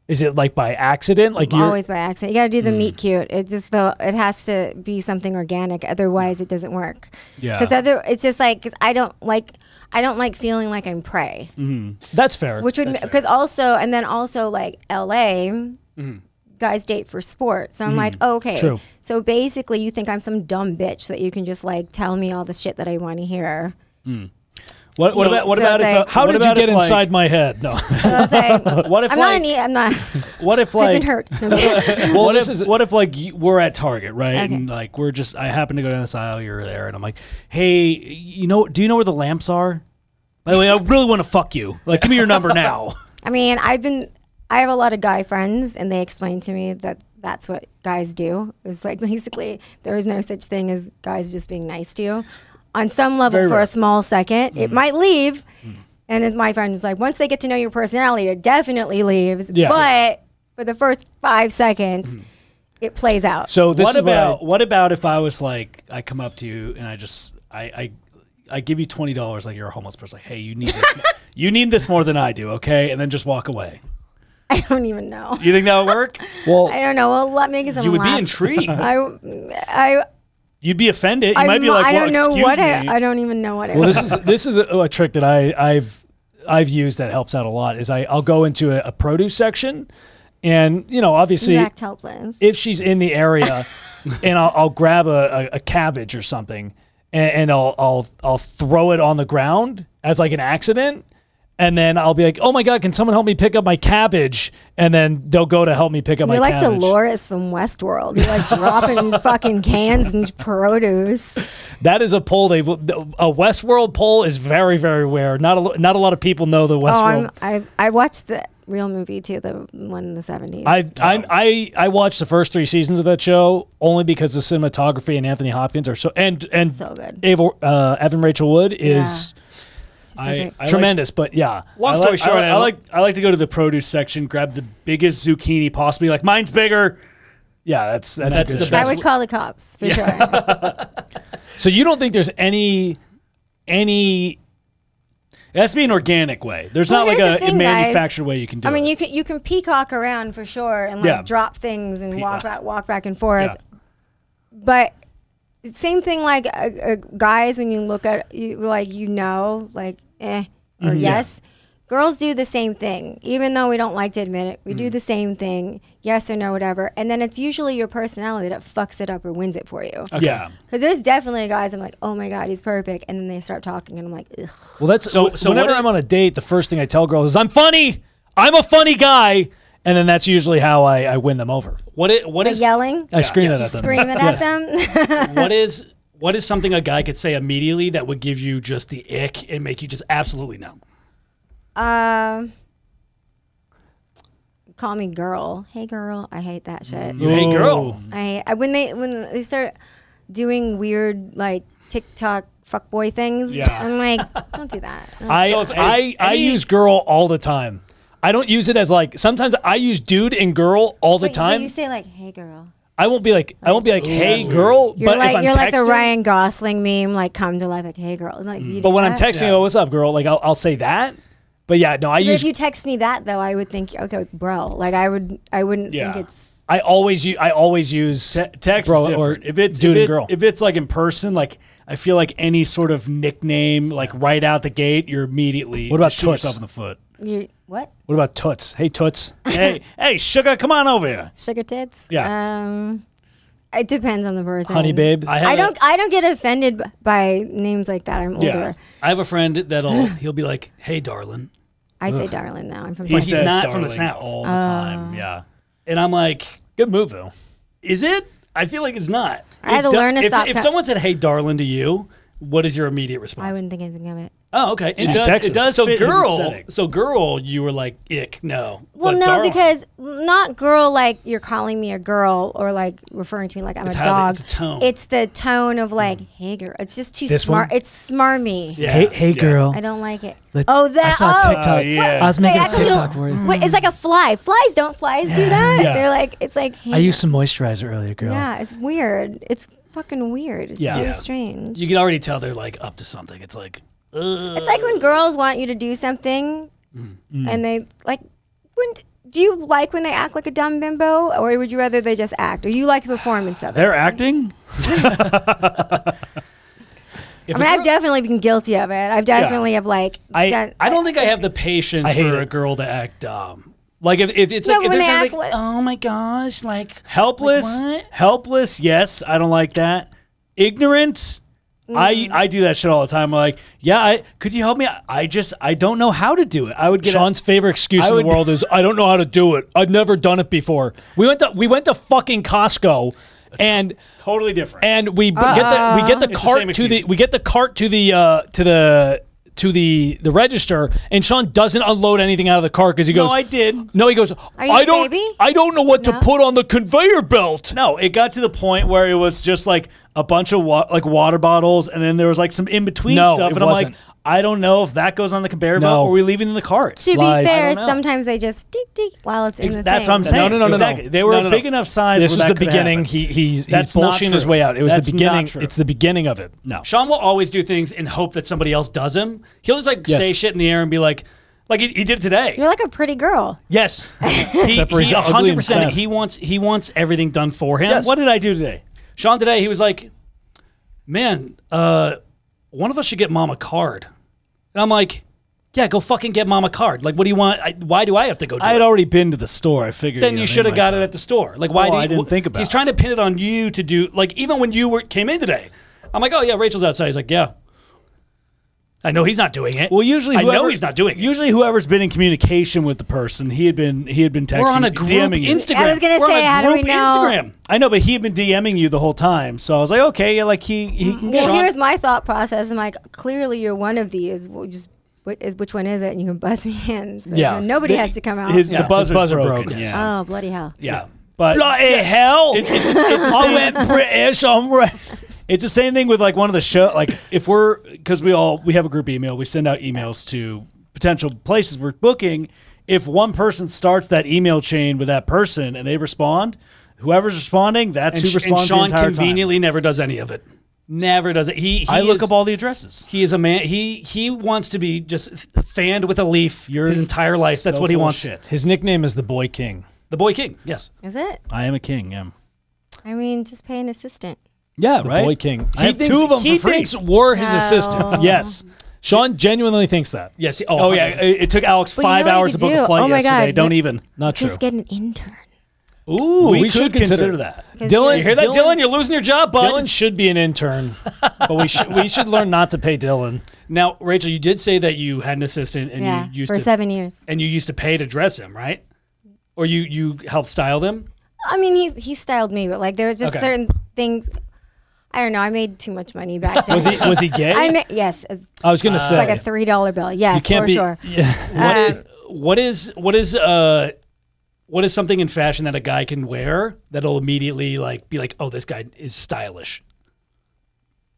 S1: Is it like by accident? Like you're
S3: always by accident. You got to do the meet cute. It just it has to be something organic. Otherwise, it doesn't work.
S1: Yeah.
S3: Because it's just like because I don't like feeling like I'm prey.
S1: That's fair.
S3: Which would because also like L.A. Guys date for sport. So I'm like, okay.
S1: True.
S3: So basically, you think I'm some dumb bitch that you can just like tell me all the shit that I want to hear.
S4: What
S3: So
S4: about
S3: it's
S4: if
S3: like-
S1: How
S4: what
S1: did you
S4: about
S1: get
S4: if, like-
S1: inside my head? No.
S3: So it's like,
S4: What if
S3: I'm
S4: like
S3: not. I'm not.
S4: what if
S3: I've
S4: like
S3: been hurt.
S1: Well,
S4: what
S1: this
S4: if
S1: is
S4: what if like we're at Target, right?
S3: Okay.
S4: And like I happen to go down this aisle, you're there, and I'm like, hey, do you know where the lamps are? By the way, I really want to fuck you. Like, give me your number now.
S3: I mean, I have a lot of guy friends, and they explained to me that that's what guys do. It's like basically there is no such thing as guys just being nice to you. On some level,
S1: Very
S3: for
S1: rare.
S3: a small second, it might leave. And then my friend was like, once they get to know your personality, it definitely leaves.
S1: Yeah.
S3: But for the first 5 seconds, it plays out.
S1: So this
S4: What about if I was like, I come up to you and I give you $20 like you're a homeless person, like, hey, you need this, you need this more than I do, okay? And then just walk away.
S3: I don't even know.
S4: You think that would work?
S1: well,
S3: I don't know. Well, let me get some
S4: You would be
S3: laugh.
S4: intrigued.
S3: I
S4: You'd be offended. You might be like,
S3: I
S4: well,
S3: don't know
S4: excuse
S3: what
S4: me.
S3: I don't even know what I
S1: well, this is a trick that I've used that helps out a lot. Is I'll go into a produce section, and obviously
S3: You act helpless.
S1: if she's in the area, and I'll grab a cabbage or something, and I'll throw it on the ground as like an accident. And then I'll be like, oh my God, can someone help me pick up my cabbage? And then they'll go to help me pick up
S3: You're
S1: my
S3: like
S1: cabbage.
S3: Dolores from Westworld. You're like dropping fucking cans and produce.
S1: That is a poll. A Westworld poll is very, very rare. Not a lot of people know the Westworld.
S3: I watched the real movie too, the one in the 70s.
S1: I watched the first 3 seasons of that show only because the cinematography and Anthony Hopkins are so and
S3: So good.
S1: Evan Rachel Wood is
S3: She's so great.
S4: I
S1: tremendous. But yeah,
S2: Long story short,
S4: I like to go to the produce section, grab the biggest zucchini possibly. Like, mine's bigger.
S1: yeah, that's a
S4: That's
S1: good
S4: the
S1: show.
S4: best.
S3: I would call the cops for sure.
S1: So you don't think there's any
S4: It has to be an organic way. There's
S3: Well,
S4: not like
S3: here's the
S4: a
S3: thing,
S4: manufactured way you can do
S3: I mean,
S4: it.
S3: you can peacock around for sure and like
S4: Yeah.
S3: drop things and walk back and forth.
S4: Yeah.
S3: But same thing like guys when you look at you like or yes. Girls do the same thing, even though we don't like to admit it. We do the same thing, yes or no, whatever. And then it's usually your personality that fucks it up or wins it for you.
S4: Yeah.
S3: Because there's definitely guys I'm like, oh my God, he's perfect. And then they start talking and I'm like, ugh.
S1: Well, that's
S4: So
S1: whenever
S4: what
S1: I'm on a date, the first thing I tell girls is I'm funny. I'm a funny guy, and then that's usually how I win them over.
S2: What is
S3: Yelling,
S1: I scream it at them.
S3: scream it at them.
S2: what is something a guy could say immediately that would give you just the ick and make you just absolutely numb?
S3: Call me girl. Hey girl, I hate that shit.
S2: You hate girl.
S3: When they start doing weird like TikTok fuckboy things.
S4: Yeah.
S3: I'm like, don't do that.
S1: I use girl all the time. I don't use it as like, sometimes I use dude and girl all the
S3: But
S1: time.
S3: you say like, hey girl.
S1: I won't be like, hey girl,
S3: You're
S1: but
S3: like
S1: if I'm
S3: you're like the
S1: texting-
S3: Ryan Gosling meme, like come to life, like hey girl. Like, you
S1: But
S3: do
S1: when I'm
S3: that?
S1: texting, oh, what's up, girl? Like I'll say that. But yeah, no, I
S3: But
S1: use.
S3: if you text me that though, I would think, okay, bro. Like I wouldn't
S4: Yeah.
S3: think it's.
S1: I always use
S4: Text
S1: bro
S4: is
S1: or
S4: different. If it's
S1: dude
S4: if
S1: and
S4: it's,
S1: girl.
S4: if it's like in person, like I feel like any sort of nickname, like right out the gate, you're immediately
S1: What about
S4: just shoot
S1: toots?
S4: yourself in the foot.
S3: You what?
S1: What about toots? Hey toots.
S4: hey, sugar, come on over here.
S3: Sugar tits?
S4: Yeah.
S3: It depends on the person.
S1: Honey babe.
S3: I don't get offended by names like that. I'm older.
S4: Yeah.
S2: I have a friend he'll be like, "Hey, darling,"
S3: I say darling now. I'm from
S4: He
S2: But he's
S3: Texas.
S4: says
S2: not from the
S4: darling
S2: South.
S4: all the time. Yeah.
S2: and I'm like,
S1: Good move though.
S2: "Is it?" I feel like it's not.
S3: I had to learn to
S2: if,
S3: stop
S2: If
S3: ta-
S2: someone said, "Hey, darling," to you, what is your immediate
S3: I
S2: response?
S3: wouldn't think anything of it.
S2: Oh, okay.
S4: It does
S2: So
S4: fit his
S2: girl,
S4: aesthetic.
S2: you were like, "Ick, no."
S3: Well,
S2: But
S3: no,
S2: darling,
S3: because not girl like you're calling me a girl or like referring to me like I'm
S2: It's
S3: a
S2: how
S3: dog.
S2: it's a tone.
S3: It's the tone of like, hey girl. It's just too
S1: This
S3: smart.
S1: one?
S3: It's smarmy.
S2: Yeah.
S1: Hey girl.
S3: I don't like it.
S1: Let-
S3: Oh, that.
S1: I saw a
S3: oh,
S1: TikTok.
S4: yeah.
S1: I was
S3: They
S1: making a
S3: act a little-
S1: TikTok for you.
S3: What, it's like a fly. Flies do that.
S4: Yeah.
S3: They're like, it's like. Hey,
S1: I used some moisturizer earlier, girl.
S3: Yeah, it's weird. It's fucking weird. It's
S4: Yeah.
S3: really
S4: Yeah.
S3: strange.
S2: you can already tell they're like up to something. It's like,
S3: It's like when girls want you to do something, and they like. Do you like when they act like a dumb bimbo, or would you rather they just act, or you like the performance of it?
S4: They're acting?
S3: I mean, I've definitely been guilty of it. I've definitely have like.
S1: I
S2: I don't think I have the patience
S1: I hate
S2: for
S1: it.
S2: a girl to act dumb. Like if it's
S3: No,
S2: like if
S3: when
S2: there's
S3: they
S2: something
S3: act
S2: like,
S3: like-
S2: oh my gosh, like
S4: Helpless?
S2: Like what?
S4: Helpless, yes. I don't like that. Ignorant? I do that shit all the time. I'm like, yeah, could you help me? I don't know how to do it. I would get
S1: Sean's favorite excuse
S4: I
S1: in the
S4: would-
S1: world is I don't know how to do it. I've never done it before. We went to fucking Costco and
S4: totally different.
S1: and we get the
S2: It's the
S1: cart
S2: same
S1: to the
S2: excuse.
S1: we get the cart to the register, and Sean doesn't unload anything out of the cart because he goes,
S4: I did.
S1: No, he goes,
S3: you
S1: I
S3: the
S1: don't
S3: baby?
S1: I don't know what to
S3: No.
S1: put on the conveyor belt.
S4: No, it got to the point where it was just like a bunch of water bottles, and then there was like some in between
S1: No,
S4: stuff,
S1: it
S4: and I'm
S1: wasn't.
S4: like, I don't know if that goes on the conveyor
S1: No.
S4: belt or we leave it in the cart.
S3: To be
S1: Lies. I
S3: fair,
S4: don't know.
S3: sometimes they just tick tick while it's in the
S4: That's
S3: thing.
S4: what I'm saying.
S1: No.
S4: Exactly. They were
S1: No, no,
S4: a
S1: no.
S4: big enough size.
S1: This
S4: where
S1: was
S4: that
S1: the
S4: could
S1: beginning.
S4: happen.
S1: He's
S4: That's not
S1: bullshitting his
S4: true.
S1: way out. It was
S4: That's
S1: the
S4: not
S1: beginning.
S4: true.
S1: It's the beginning of it.
S4: No.
S2: Sean will always do things in hope that somebody else does him. He'll just like
S1: Yes.
S2: say shit in the air and be like he did today.
S3: You're like a pretty girl.
S2: Yes,
S1: Except for he's ugly and
S2: 100%.
S1: fat.
S2: He wants everything done for him.
S4: What did I do today?
S2: Sean today he was like, man, one of us should get mom a card, and I'm like, yeah, go fucking get mom a card. Like, what do you want? Why do I have to go do
S4: I
S2: it?
S4: had already been to the store. I figured.
S2: Then you should have got it at the store. Like, why?
S4: Oh,
S2: do you,
S4: I didn't think about
S2: He's
S4: it.
S2: trying to pin it on you to do. Like, even when you came in today, I'm like, oh yeah, Rachel's outside. He's like, yeah. I know he's not doing it.
S4: Well, usually
S2: I know
S4: whoever-
S2: he's not doing it.
S4: Usually, whoever's been in communication with the person, he had been texting,
S2: We're on a group
S4: DMing you.
S2: Instagram.
S3: I was gonna
S2: We're
S3: say,
S2: on a
S3: how do we
S2: group
S3: know?
S2: Instagram.
S4: I know, but he had been DMing you the whole time. So I was like, okay, yeah, like he can.
S3: Well,
S4: Sean-
S3: here's my thought process. I'm like, clearly you're one of these. We'll just which one is it? And you can buzz me in. So
S1: Yeah.
S3: nobody has to come out.
S4: the buzzer's
S1: buzzer
S4: broken.
S1: broken.
S4: Yeah,
S3: Oh, bloody hell.
S4: yeah. But
S1: Bloody hell!
S4: it's the
S1: I
S4: same.
S1: went British. I'm right.
S4: It's the same thing with like one of the show. Like if we're because we have a group email, we send out emails to potential places we're booking. If one person starts that email chain with that person and they respond, whoever's responding, that's who
S2: And
S4: responds
S2: Sean
S4: the entire
S2: conveniently never does any of it. Never does it. He
S4: time. I look
S2: is-
S4: up all the addresses.
S2: He is a man. He wants to be just fanned with a leaf his entire life. That's
S4: so
S2: what he
S4: full of
S2: wants.
S4: shit.
S1: His nickname is the Boy King.
S2: The Boy King. Yes.
S3: Is it?
S4: I am a king. Yeah.
S3: I mean, just pay an assistant.
S4: Yeah.
S1: The
S4: Right.
S1: Boy King.
S4: I have two of them
S1: He
S4: for free.
S1: thinks we're his
S3: No.
S1: assistants. Yes. Sean genuinely thinks that.
S2: Yes.
S4: Oh yeah.
S2: 100%.
S4: It took Alex
S3: But you
S4: 5
S3: know what
S4: hours
S3: you
S4: to book
S3: do?
S4: a flight
S3: Oh my
S4: yesterday.
S3: God,
S4: Don't
S3: you-
S4: even.
S1: Not true.
S3: Just get an intern.
S4: Ooh,
S1: we
S4: we
S1: should
S4: could
S1: consider
S4: consider that.
S3: 'Cause
S1: Dylan-
S3: you're-
S2: You hear that,
S1: Dylan-
S2: Dylan? You're losing your job, bud.
S1: Dylan should be an intern, but we should learn not to pay Dylan.
S2: Now, Rachel, you did say that you had an assistant and
S3: yeah,
S2: you used
S3: for
S2: to
S3: 7 years.
S2: and you used to pay to dress him, right? Or you helped style him.
S3: I mean, he styled me, but like there was just
S2: Okay.
S3: certain things. I don't know. I made too much money back then.
S1: Was he gay?
S3: Yes, as
S1: I was gonna say
S3: like a $3 bill. Yes,
S1: you can't
S3: for
S1: be.
S3: sure.
S1: Yeah.
S2: What is something in fashion that a guy can wear that'll immediately like be like, oh, this guy is stylish?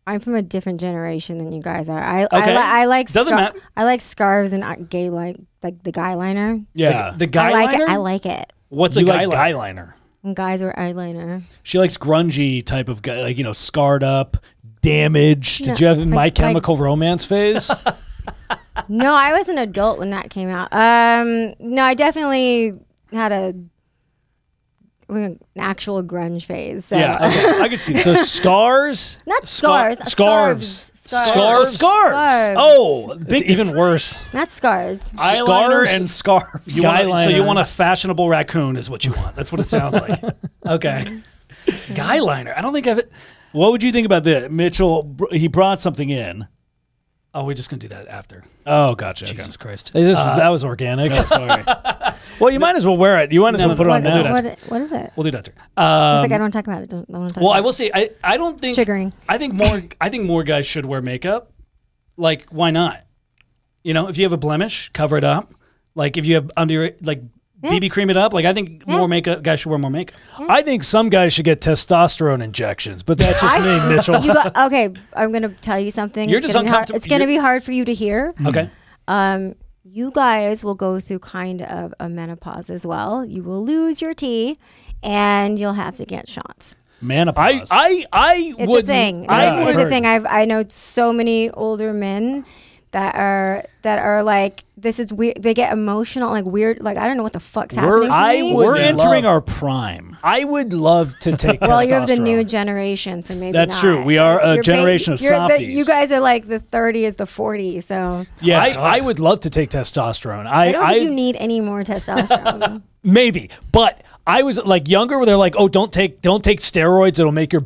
S3: I'm from a different generation than you guys are. I like
S2: Doesn't matter.
S3: I like scarves and gay like the guy liner.
S4: Yeah.
S2: The guy
S3: I like
S2: liner?
S3: it. I like it.
S2: What's
S1: You
S2: a guy
S1: like
S2: liner?
S1: guy liner.
S3: And guys wear eyeliner.
S4: She likes grungy type of guy, like, you know, scarred up, damaged.
S1: Did you have My
S3: like-
S1: Chemical Romance phase?
S3: No, I was an adult when that came out. No, I definitely had an actual grunge phase. So.
S4: Yeah, okay. I could see that.
S1: So scars?
S3: Not scars.
S1: Scarves.
S3: Scarves.
S4: Scarves. Oh,
S1: It's
S4: big
S1: even worse.
S3: Not scars.
S4: eyeliner
S1: Scarves?
S4: and scarves.
S2: You want,
S1: Guy
S2: so you
S1: liner.
S2: want a fashionable raccoon is what you want. That's what it sounds like. Okay. Guy liner. I don't think I've...
S4: What would you think about this? Mitchell, he brought something in.
S2: Oh, we're just going to do that after.
S4: Oh, gotcha. Okay.
S2: Jesus Christ.
S1: That was organic.
S4: Oh, sorry.
S1: Well, you might as well wear it. You might as well put it on
S2: we'll do
S1: now.
S2: that.
S3: What is it?
S2: We'll do that after.
S3: It's like I don't want to talk about it. Don't want to talk
S2: Well,
S3: about
S2: I will say, I don't think...
S3: Triggering.
S2: I think more guys should wear makeup. Like, why not? You know, if you have a blemish, cover it up. Like, if you have BB cream it up. Like, I think more makeup guys should wear more makeup.
S1: I think some guys should get testosterone injections, but that's just me, Mitchell.
S3: Okay, I'm gonna tell you something.
S2: You're
S3: It's
S2: just
S3: gonna be hard-
S2: uncomfortable-
S3: It's gonna be hard for you to hear.
S2: Okay.
S3: You guys will go through kind of a menopause as well. You will lose your tea, and you'll have to get shots.
S4: Menopause.
S1: I
S3: It's
S1: would.
S3: a thing.
S1: I
S3: It's a thing. I know so many older men that are like, this is weird. They get emotional, like weird. Like, I don't know what the fuck's happening to me.
S4: We're
S1: would
S4: entering
S1: love-
S4: our prime.
S1: I would love to take
S3: Well,
S1: testosterone.
S3: you're of the new generation, so maybe
S4: That's
S3: not.
S4: true. We are a
S3: You're
S4: generation of softies.
S3: You guys are like the 30 is the 40, so
S4: Yeah.
S1: I would love to take testosterone.
S3: I don't think you need any more testosterone.
S1: Maybe, but I was like younger where they're like, oh, don't take steroids. It'll make your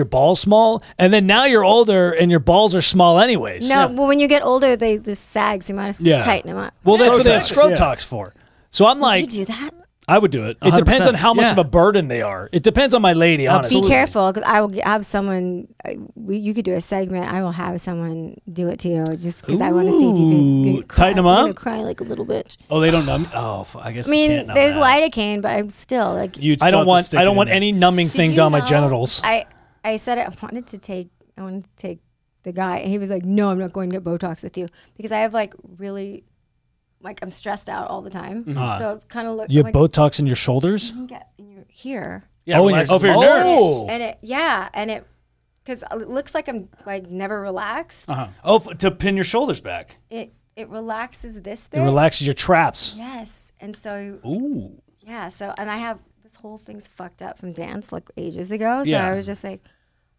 S1: balls small. And then now you're older and your balls are small anyways.
S3: No, well, when you get older, they just sag, so you might have to just tighten them up.
S1: Well, that's what they have
S4: Scrotox,
S1: scrotox for. So I'm
S3: Did
S1: like,
S3: you do that?
S4: I would do it.
S1: it depends
S4: 100%.
S1: on how much
S4: Yeah.
S1: of a burden they are. It depends on my lady, honestly.
S3: Be careful, because I will have someone. You could do a segment. I will have someone do it to you, just because I want to see if you
S4: Ooh,
S3: can
S4: tighten 'em
S3: I'm
S4: up?
S3: gonna cry like a little bit.
S4: Oh, they don't numb. Oh, I guess.
S3: I mean,
S4: you can't numb
S3: there's
S4: that.
S3: lidocaine, but I'm still like.
S4: You'd
S1: I
S4: still
S1: don't
S4: have to stick
S1: want. I
S4: it
S1: don't
S4: in
S1: want
S4: there.
S1: any numbing
S3: Did
S1: thing
S3: you
S1: down my
S3: know-
S1: genitals.
S3: I said I wanted to take the guy, and he was like, "No, I'm not going to get Botox with you because I have like really, like I'm stressed out all the time. So it's kind of look.
S1: You
S3: I'm
S1: have
S3: like,
S1: Botox in your shoulders?
S3: you can get in your here,
S2: Yeah,
S1: Oh,
S2: relax.
S4: for your nerves.
S3: and it because it looks like I'm like never relaxed.
S4: Oh, to pin your shoulders back.
S3: It relaxes this bit.
S1: It relaxes your traps.
S3: Yes, and so
S4: Ooh.
S3: yeah, so and I have this whole thing's fucked up from dance like ages ago. So
S4: Yeah.
S3: I was just like,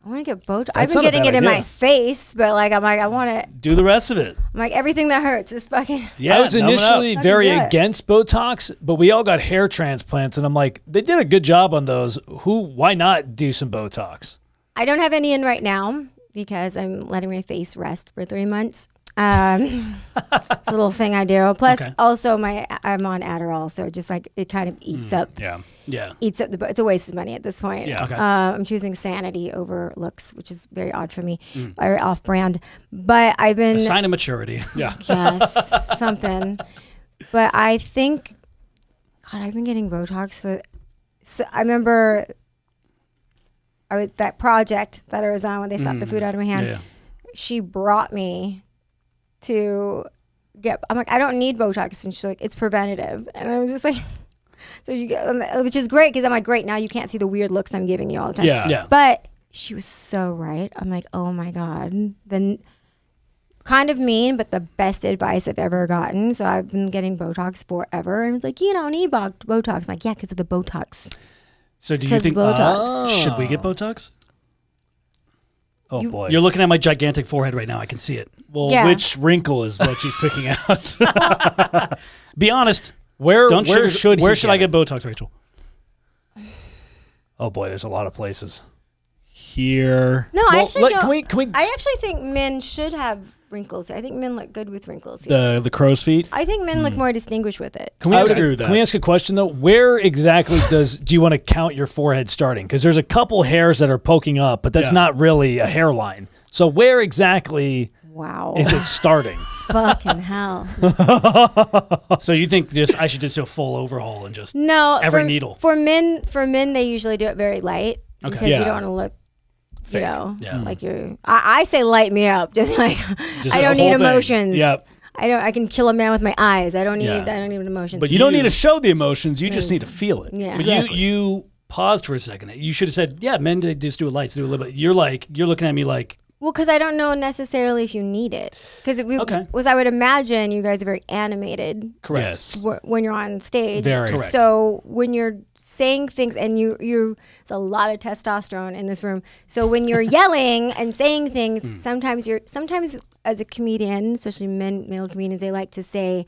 S3: I want to get Botox. I've
S1: That's
S3: been
S1: not a
S3: getting
S1: bad
S3: it in
S1: idea.
S3: my face, but like I'm like I want it.
S4: Do the rest of it.
S3: I'm like everything that hurts, just fucking.
S4: Yeah.
S1: I was
S4: numb it up.
S1: initially
S3: Fucking
S1: very
S3: do it.
S1: against Botox, but we all got hair transplants, and I'm like, they did a good job on those. Why not do some Botox?
S3: I don't have any in right now because I'm letting my face rest for 3 months. It's a little thing I do. Plus, also I'm on Adderall, so just like it kind of eats up.
S4: Yeah.
S2: Yeah.
S3: Eats up it's a waste of money at this point.
S4: Yeah. Okay.
S3: I'm choosing sanity over looks, which is very odd for me, very off-brand. But I've been
S2: A sign of maturity.
S4: Yeah.
S3: yes something. But I think, God, I've been getting Botox for. So I remember, that project that I was on when they slapped the food out of my hand.
S2: Yeah.
S3: She brought me to get. I'm like, I don't need Botox, and she's like, it's preventative, and I was just like. So you get, which is great because I'm like, great, now you can't see the weird looks I'm giving you all the time.
S4: Yeah.
S2: Yeah.
S3: But she was so right. I'm like, oh my God. Then kind of mean, but the best advice I've ever gotten. So I've been getting Botox forever. And it's like, you don't need Botox. I'm like, yeah, because of the Botox.
S2: So do you
S3: Because
S2: think
S3: Botox.
S2: should we get Botox?
S1: Oh boy.
S2: You're looking at my gigantic forehead right now. I can see it.
S4: Well,
S3: Yeah.
S4: which wrinkle is what she's picking out?
S2: Be honest.
S1: where
S2: Don't
S1: where
S2: sugar-
S1: should
S2: where
S1: he
S2: should I get Botox, Rachel?
S1: Oh boy, there's a lot of places.
S4: Here.
S3: No, I
S1: Well,
S3: actually don't.
S1: can we
S3: I actually think men should have wrinkles. I think men look good with wrinkles. Here.
S4: The crow's feet.
S3: I think men look more distinguished with it.
S1: Can we
S4: I would
S1: ask,
S4: agree with that.
S1: Can we ask a question though? Where exactly do you want to count your forehead starting? Because there's a couple hairs that are poking up, but that's
S4: Yeah.
S1: not really a hairline. So where exactly
S3: Wow.
S1: is it starting?
S3: Fucking hell.
S2: So you think just I should just do a full overhaul and just
S3: No,
S2: Every needle.
S3: For men, they usually do it very light because
S2: Okay.
S4: Yeah.
S3: you don't want to look You know,
S2: Yeah.
S3: like I say light me up. Just like
S4: Just
S3: I
S4: the
S3: don't
S4: whole
S3: need
S4: thing.
S3: emotions.
S4: Yep.
S3: I can kill a man with my eyes. I don't need
S4: Yeah.
S3: emotions.
S4: But you don't need to show the emotions. You just need to feel it.
S3: Yeah.
S2: But you paused for a second. You should have said, "Yeah, men they just do it light, do a little bit." You're looking at me like,
S3: well, because I don't know necessarily if you need it. Because I would imagine you guys are very animated.
S2: correct.
S4: Yes.
S3: When you're on stage.
S1: Very.
S2: Correct.
S3: So when you're saying things and there's a lot of testosterone in this room. So when you're yelling and saying things, sometimes as a comedian, especially male comedians, they like to say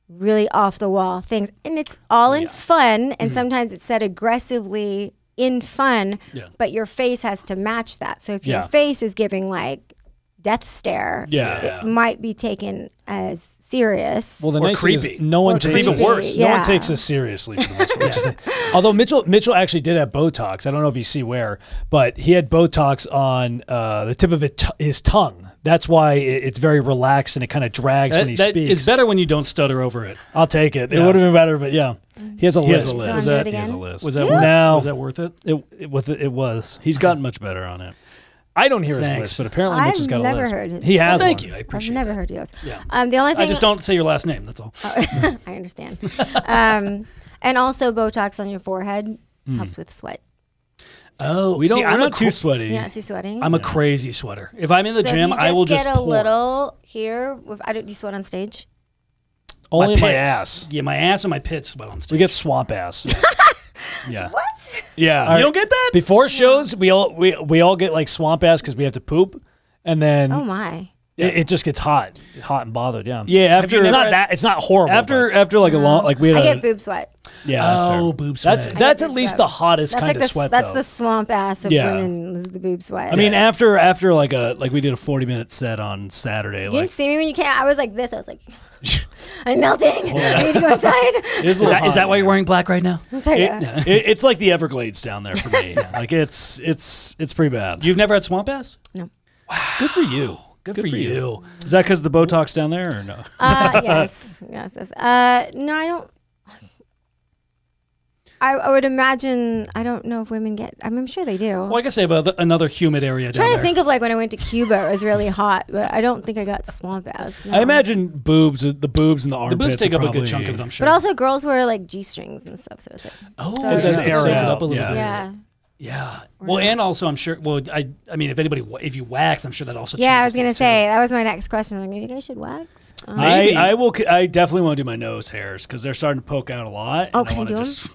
S3: really off the wall things, and it's all in fun, and sometimes it's said aggressively in fun, but your face has to match that. So if your face is giving like death stare, it might be taken as serious.
S1: Well, the
S2: Or
S1: nice thing
S2: creepy.
S1: is no one takes
S2: even
S1: us,
S2: worse.
S1: No
S3: Yeah.
S1: one takes us seriously for the most part, which is- although Mitchell actually did have Botox. I don't know if you see where, but he had Botox on the tip of his tongue. That's why it's very relaxed and it kind of drags when he
S2: That
S1: speaks.
S2: is better when you don't stutter over it.
S1: I'll take it. It
S2: Yeah.
S1: would have been better, but yeah, he has a
S4: He has
S1: lisp.
S4: a
S3: Do you
S4: list.
S3: wanna do it
S4: He has a
S3: again?
S4: list.
S2: Was that
S1: No.
S2: was that worth it?
S1: It was.
S4: He's gotten much better on it.
S1: I don't hear his
S2: Thanks.
S1: list, but apparently
S3: I've
S1: Mitch has got a
S3: never
S1: list.
S3: heard his.
S1: He has
S2: Thank
S1: one.
S2: you. I
S3: I've
S2: appreciate
S3: never
S2: that.
S3: heard yours.
S2: Yeah.
S3: The only thing
S2: I just don't say your last name. That's all.
S3: I understand. And also Botox on your forehead helps with sweat.
S2: Oh,
S4: We're
S2: I'm
S4: not too sweaty.
S3: You not see sweating?
S2: I'm a crazy sweater. If I'm in the
S3: So if
S2: gym,
S3: you
S2: I will just
S3: get a
S2: pour.
S3: little here. Do you sweat on stage?
S1: Only my
S2: pits.
S1: ass.
S2: Yeah, my ass and my pits sweat on
S1: We
S2: stage.
S1: get swamp ass.
S4: Yeah.
S3: What?
S4: Yeah.
S2: You don't get that?
S1: Before shows, we all get like swamp ass because we have to poop, and then
S3: Oh my!
S1: it just gets hot and bothered. Yeah.
S4: Yeah. After
S1: It's not that. It's not horrible.
S4: after like a long like we had
S3: I
S4: a
S3: get boob sweat.
S4: yeah. That's fair.
S2: Oh, boob sweat.
S1: that's
S3: get
S1: at least
S3: sweat.
S1: the hottest
S3: That's
S1: kind
S3: like
S1: of sweat.
S3: that's
S1: though.
S3: the swamp ass of
S4: Yeah.
S3: women. Is the boob sweat.
S4: I mean, after like we did a 40-minute set on Saturday.
S3: you
S4: Like
S3: didn't see me when you came. I was like this. I was like, I'm melting. I need to go inside.
S4: it is a little
S2: Is
S4: hot
S2: that why
S4: in
S2: you're wearing black right now?
S3: I was like,
S4: it's like the Everglades down there for me. Like it's pretty bad.
S2: You've never had swamp ass?
S3: no.
S4: Good for you.
S2: Good for you.
S4: Is that because the Botox down there or no?
S3: Yes. No, I don't. I would imagine. I don't know if women get. I'm sure they do.
S2: Well, I guess they have another humid area down
S3: trying
S2: there.
S3: to think of like when I went to Cuba, it was really hot, but I don't think I got swamp ass. No.
S4: I imagine the boobs and the
S2: the
S4: armpits.
S2: boobs take
S4: are
S2: up a good
S4: probably-
S2: chunk of it, I'm sure.
S3: But also, girls wear like G-strings and stuff, so it's like.
S2: oh,
S3: so
S1: It does
S2: yeah,
S1: air
S2: soak it
S1: out.
S2: up a little
S4: Yeah.
S2: bit.
S3: Yeah.
S2: Yeah. Well, and also I'm sure. Well, I mean, if you wax, I'm sure that also.
S3: Yeah, I was
S2: changes
S3: gonna
S2: things,
S3: say that was my next question. Like, maybe you guys should wax.
S2: Maybe.
S4: I definitely want to do my nose hairs because they're starting to poke out a lot.
S3: Oh,
S4: and I
S3: can you
S4: wanna
S3: do 'em?
S4: just-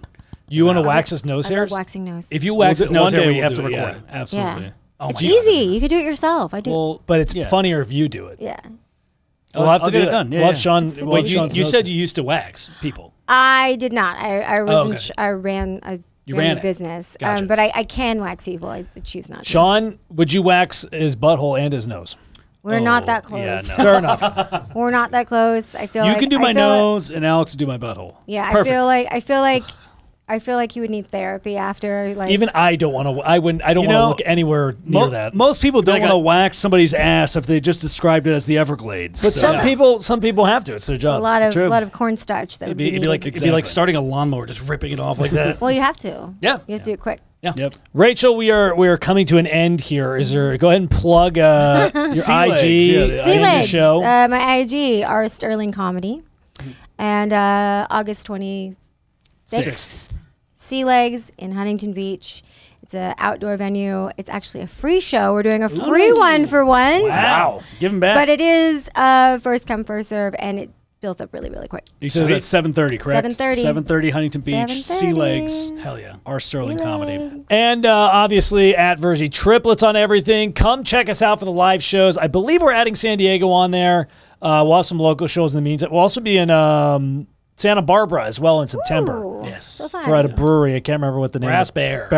S1: You want to wax his nose
S3: I love
S1: hairs?
S3: waxing nose.
S2: If you wax his nose
S4: one
S2: hair,
S4: day
S2: you
S4: we'll
S2: have to
S4: do it,
S2: record.
S4: yeah, absolutely.
S3: Yeah.
S2: Oh
S3: It's
S2: my
S3: easy. You could do it yourself. I do.
S4: Well,
S1: But it's
S4: Yeah.
S1: funnier if you do it.
S3: yeah.
S1: We'll have to
S4: I'll
S1: do
S4: get it
S1: that.
S4: done. Yeah,
S1: we'll have
S4: yeah.
S1: Sean.
S3: It's
S1: we'll
S2: Wait,
S1: have
S2: you,
S1: Sean's
S2: you
S1: nose
S2: said
S1: hair.
S2: you used to wax people.
S3: I did not. I wasn't.
S2: okay.
S3: I ran. I was
S2: You
S3: ran
S2: ran
S3: a
S2: it.
S3: business.
S2: Gotcha.
S3: But I can wax people. I choose not to.
S1: Sean, would you wax his butthole and his nose?
S3: We're not that
S4: Oh, yeah,
S3: close.
S4: no.
S1: Fair enough.
S3: We're not that close. I feel
S4: You
S3: like
S4: can do
S3: I
S4: my
S3: feel like-
S4: nose, and Alex will do my butthole.
S3: Yeah,
S1: Perfect.
S3: I feel like you would need therapy after. Like
S1: Even I don't want to. I wouldn't. I don't
S4: You
S1: want to
S4: know,
S1: look anywhere near that.
S4: Most people don't
S2: Like
S4: want to
S2: a-
S4: wax somebody's ass if they just described it as the Everglades.
S1: But
S4: So-
S1: some people have to. It's their
S3: a
S1: job.
S3: lot of
S4: True.
S3: cornstarch that would
S2: It'd be like
S4: Exactly.
S2: starting a lawnmower, just ripping it off like that.
S3: Well, you have to.
S2: Yeah.
S3: You have to do it quick.
S4: Yep.
S1: Rachel, we are coming to an end here. Is there? Go ahead and plug your
S4: Sea
S1: IG
S4: Legs, yeah, the
S3: Sea
S1: and your
S3: Legs.
S1: show.
S3: My IG are Sterling Comedy, and August 26th, Sea Legs in Huntington Beach. It's an outdoor venue. It's actually a free show. We're doing a free one for once.
S4: Wow. Give them back.
S3: But it is first come, first serve, and it builds up really, really quick.
S4: You said it's 7:30, correct?
S3: 7:30.
S4: 7:30, Huntington Beach, Sea
S3: 7:30.
S4: Legs,
S2: Hell yeah.
S4: our Sterling Comedy.
S1: And obviously at Virzi Triplets on everything. Come check us out for the live shows. I believe we're adding San Diego on there. We'll have some local shows in the meantime. We'll also be in Santa Barbara as well in September.
S3: Ooh,
S2: Yes.
S3: So fun.
S1: For at a brewery. I can't remember what the name
S2: Brass
S1: is.
S2: Bear.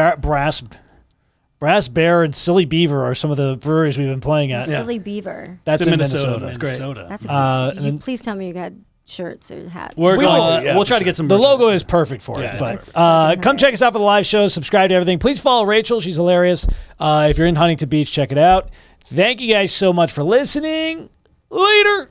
S1: Brass Bear and Silly Beaver are some of the breweries we've been playing at.
S3: Silly Beaver.
S1: That's
S2: It's
S1: in
S2: in
S1: Minnesota.
S2: Minnesota. That's great.
S4: Minnesota.
S3: That's a
S1: and
S3: Did you
S1: then-
S3: please tell me you got shirts or hats?
S4: We're
S2: We
S4: going
S2: will,
S4: to, yeah,
S2: we'll
S4: for
S2: try to
S4: sure.
S2: get some
S1: The
S2: merch.
S1: logo is perfect for
S4: Yeah,
S1: it.
S4: it's
S1: But come check us out for the live shows. Subscribe to everything. Please follow Rachel. She's hilarious. If you're in Huntington Beach, check it out. Thank you guys so much for listening. Later.